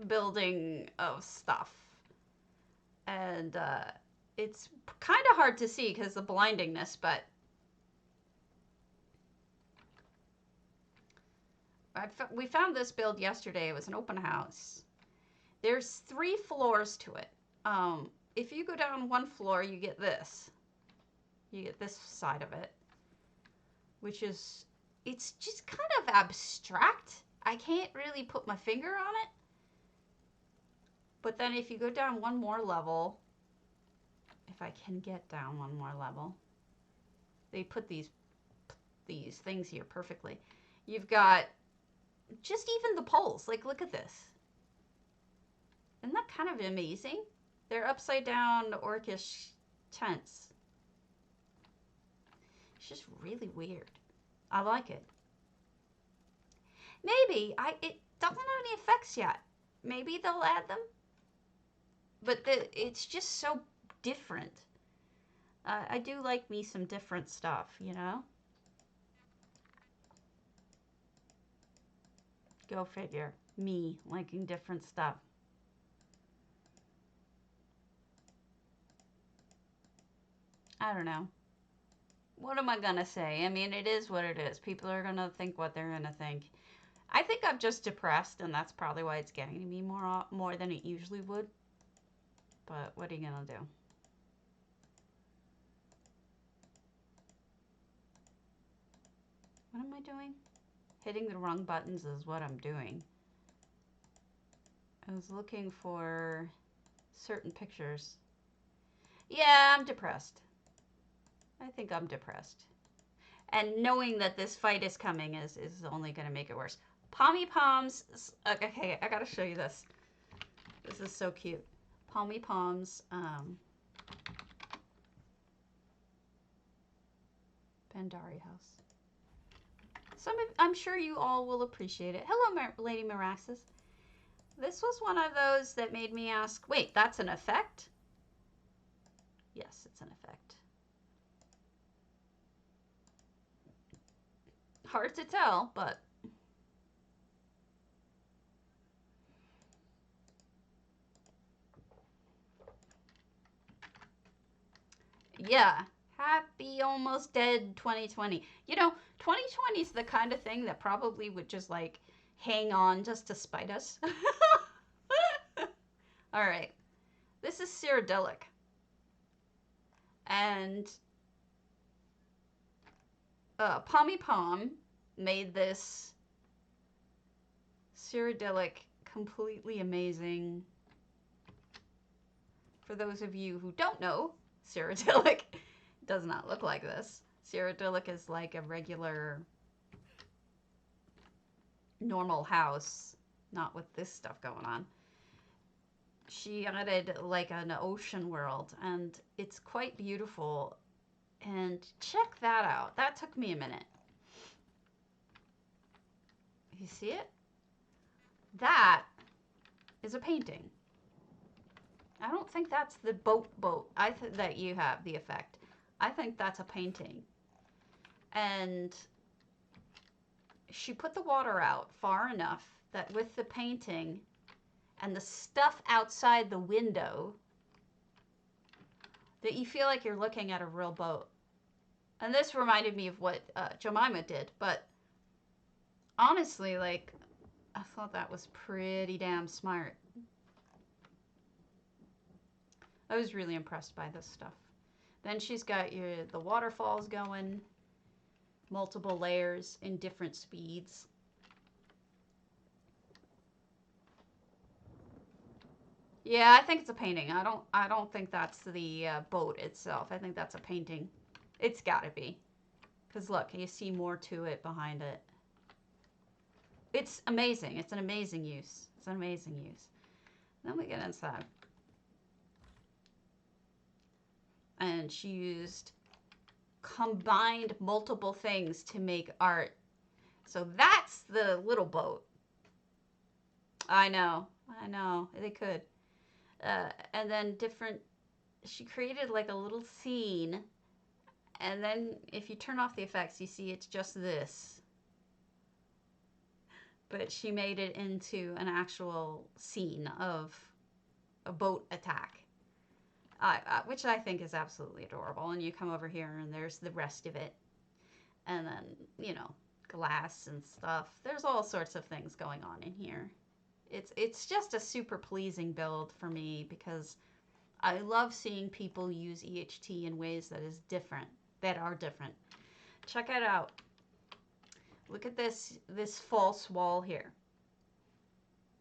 building of stuff. And it's kind of hard to see because of the blindingness, but we found this build yesterday. It was an open house. There's 3 floors to it. If you go down 1 floor, you get this. You get this side of it, which is, it's just kind of abstract. I can't really put my finger on it. But then if you go down 1 more level, if I can get down 1 more level, they put these things here perfectly. You've got just even the poles. Like, look at this. Isn't that kind of amazing? They're upside down orcish tents. It's just really weird. I like it. Maybe it doesn't have any effects yet. Maybe they'll add them. But it's just so different. I do like me some different stuff, you know? Go figure. Me liking different stuff. I don't know. What am I gonna say? I mean, it is what it is. People are gonna think what they're gonna think. I think I'm just depressed, and that's probably why it's getting to me more than it usually would. But what are you gonna do? What am I doing? Hitting the wrong buttons is what I'm doing. I was looking for certain pictures. Yeah, I'm depressed. I think I'm depressed. And knowing that this fight is coming is only going to make it worse. Pommy Palms. Okay, I got to show you this. This is so cute. Pommy Palms. Bandari House. I'm sure you all will appreciate it. Hello, Lady Miraxis. This was one of those that made me ask, wait, that's an effect? Yes, it's an effect. Hard to tell, but... yeah. Happy almost dead 2020. You know, 2020 is the kind of thing that probably would just like hang on just to spite us. All right. This is Cyrodiilic. And Pommy Pom made this Cyrodiilic completely amazing. For those of you who don't know, Cyrodiilic does not look like this. Cyrodiilic is like a regular normal house, not with this stuff going on. She added like an ocean world, and it's quite beautiful. And check that out. That took me a minute. You see it? That is a painting. I don't think that's the boat. I think that you have the effect. I think that's a painting. And she put the water out far enough that with the painting and the stuff outside the window that you feel like you're looking at a real boat. And this reminded me of what Jemima did, but honestly, like, I thought that was pretty damn smart. I was really impressed by this stuff. Then she's got the waterfalls going, multiple layers in different speeds. Yeah, I think it's a painting. I don't think that's the boat itself. I think that's a painting. It's gotta be. Because look, you see more to it behind it. It's amazing. It's an amazing use. It's an amazing use. Then we get inside. And she used combined multiple things to make art. So that's the little boat. I know, they could. And then she created like a little scene. And then if you turn off the effects, you see it's just this. But she made it into an actual scene of a boat attack. Which I think is absolutely adorable. And you come over here and there's the rest of it. And then, you know, glass and stuff. There's all sorts of things going on in here. It's just a super pleasing build for me because I love seeing people use EHT in ways that are different. Check it out. Look at this false wall here.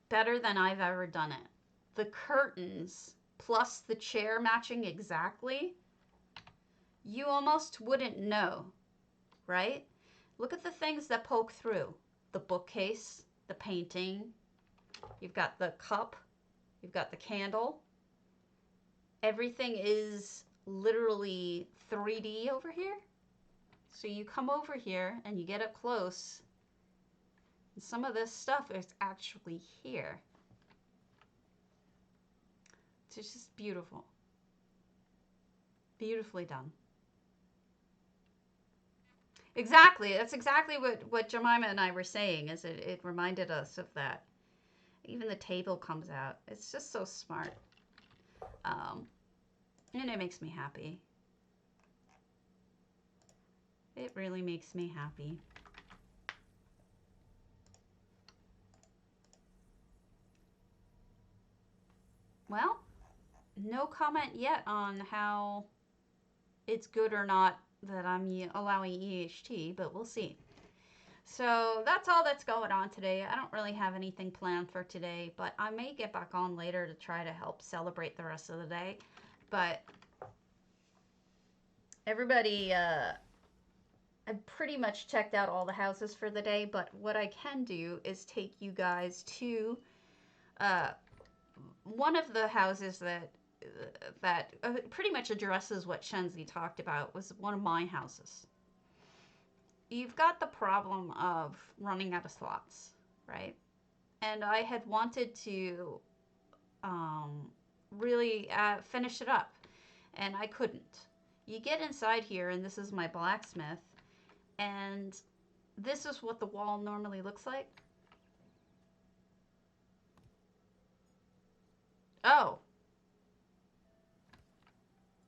Better than I've ever done it. The curtains plus the chair matching exactly, you almost wouldn't know, right? Look at the things that poke through. The bookcase, the painting, you've got the cup, you've got the candle. Everything is literally 3D over here. So you come over here and you get up close, and some of this stuff is actually here. It's just beautiful. Beautifully done. Exactly. That's exactly what Jemima and I were saying, is it reminded us of that. Even the table comes out. It's just so smart. And it makes me happy. It really makes me happy. no comment yet on how it's good or not that I'm allowing EHT, but we'll see. So that's all that's going on today. I don't really have anything planned for today, but I may get back on later to try to help celebrate the rest of the day. But everybody, I've pretty much checked out all the houses for the day, but what I can do is take you guys to uh, one of the houses that pretty much addresses what Shenzi talked about. Was one of my houses. You've got the problem of running out of slots, right? And I had wanted to really finish it up, and I couldn't. You get inside here, and this is my blacksmith, and this is what the wall normally looks like. Oh,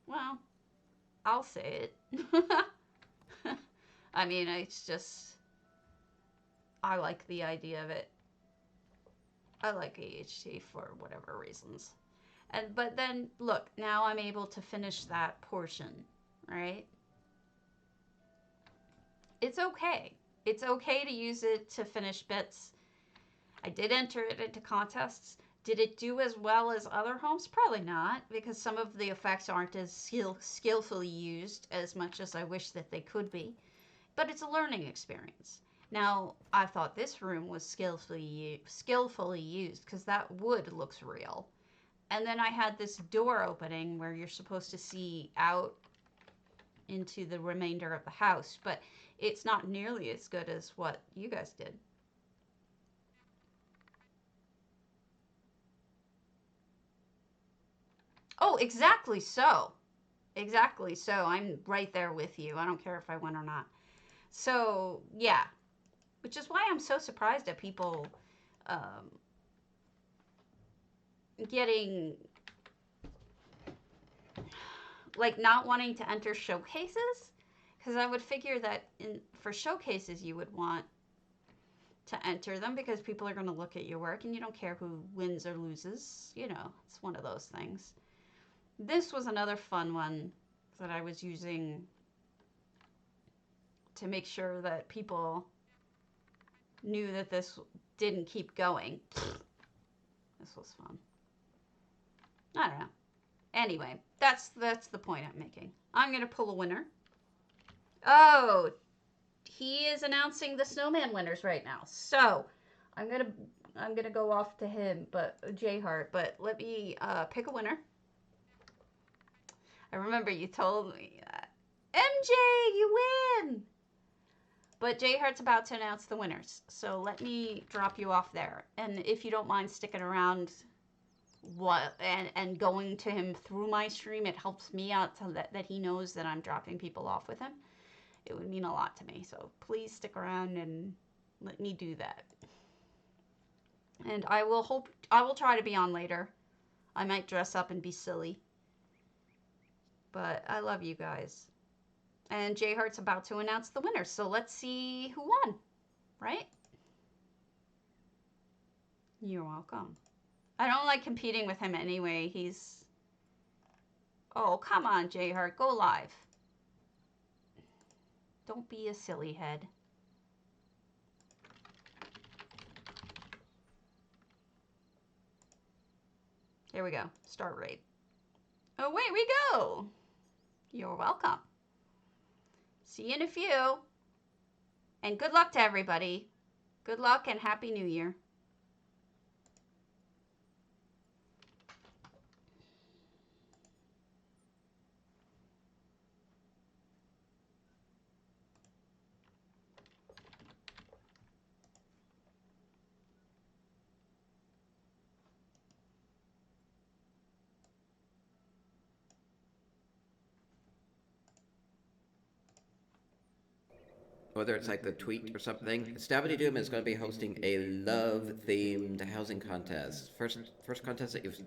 well, I'll say it. I mean, it's just, I like the idea of it. I like AHT for whatever reasons. But then look, now I'm able to finish that portion, right? It's okay. It's okay to use it to finish bits. I did enter it into contests. Did it do as well as other homes? Probably not, because some of the effects aren't as skillfully used as much as I wish that they could be. But it's a learning experience. Now, I thought this room was skillfully used because that wood looks real. And then I had this door opening where you're supposed to see out into the remainder of the house, but it's not nearly as good as what you guys did. Oh, exactly so. Exactly so. I'm right there with you. I don't care if I win or not. So, yeah. Which is why I'm so surprised at people um, getting, like, not wanting to enter showcases. Because I would figure that for showcases, you would want to enter them because people are going to look at your work and you don't care who wins or loses. You know, it's one of those things. This was another fun one that I was using to make sure that people knew that this didn't keep going. This was fun. I don't know. Anyway, that's the point I'm making. I'm going to pull a winner. Oh, he is announcing the Snowman winners right now. So, I'm gonna go off to him, but J Heart. But let me pick a winner. I remember you told me, MJ, you win. But J Heart's about to announce the winners, so let me drop you off there. And if you don't mind sticking around, and going to him through my stream, it helps me out so that he knows that I'm dropping people off with him. It would mean a lot to me. So please stick around and let me do that. And I will try to be on later. I might dress up and be silly. But I love you guys. And J Heart's about to announce the winners. So let's see who won, right? You're welcome. I don't like competing with him anyway. He's... Oh, come on, J Heart. Go live. Don't be a silly head. Here we go. Start rate. Away we go. You're welcome. See you in a few. And good luck to everybody. Good luck and Happy New Year. Whether it's like the tweet or something, Stabity Doom is going to be hosting a love-themed housing contest. First contest that you've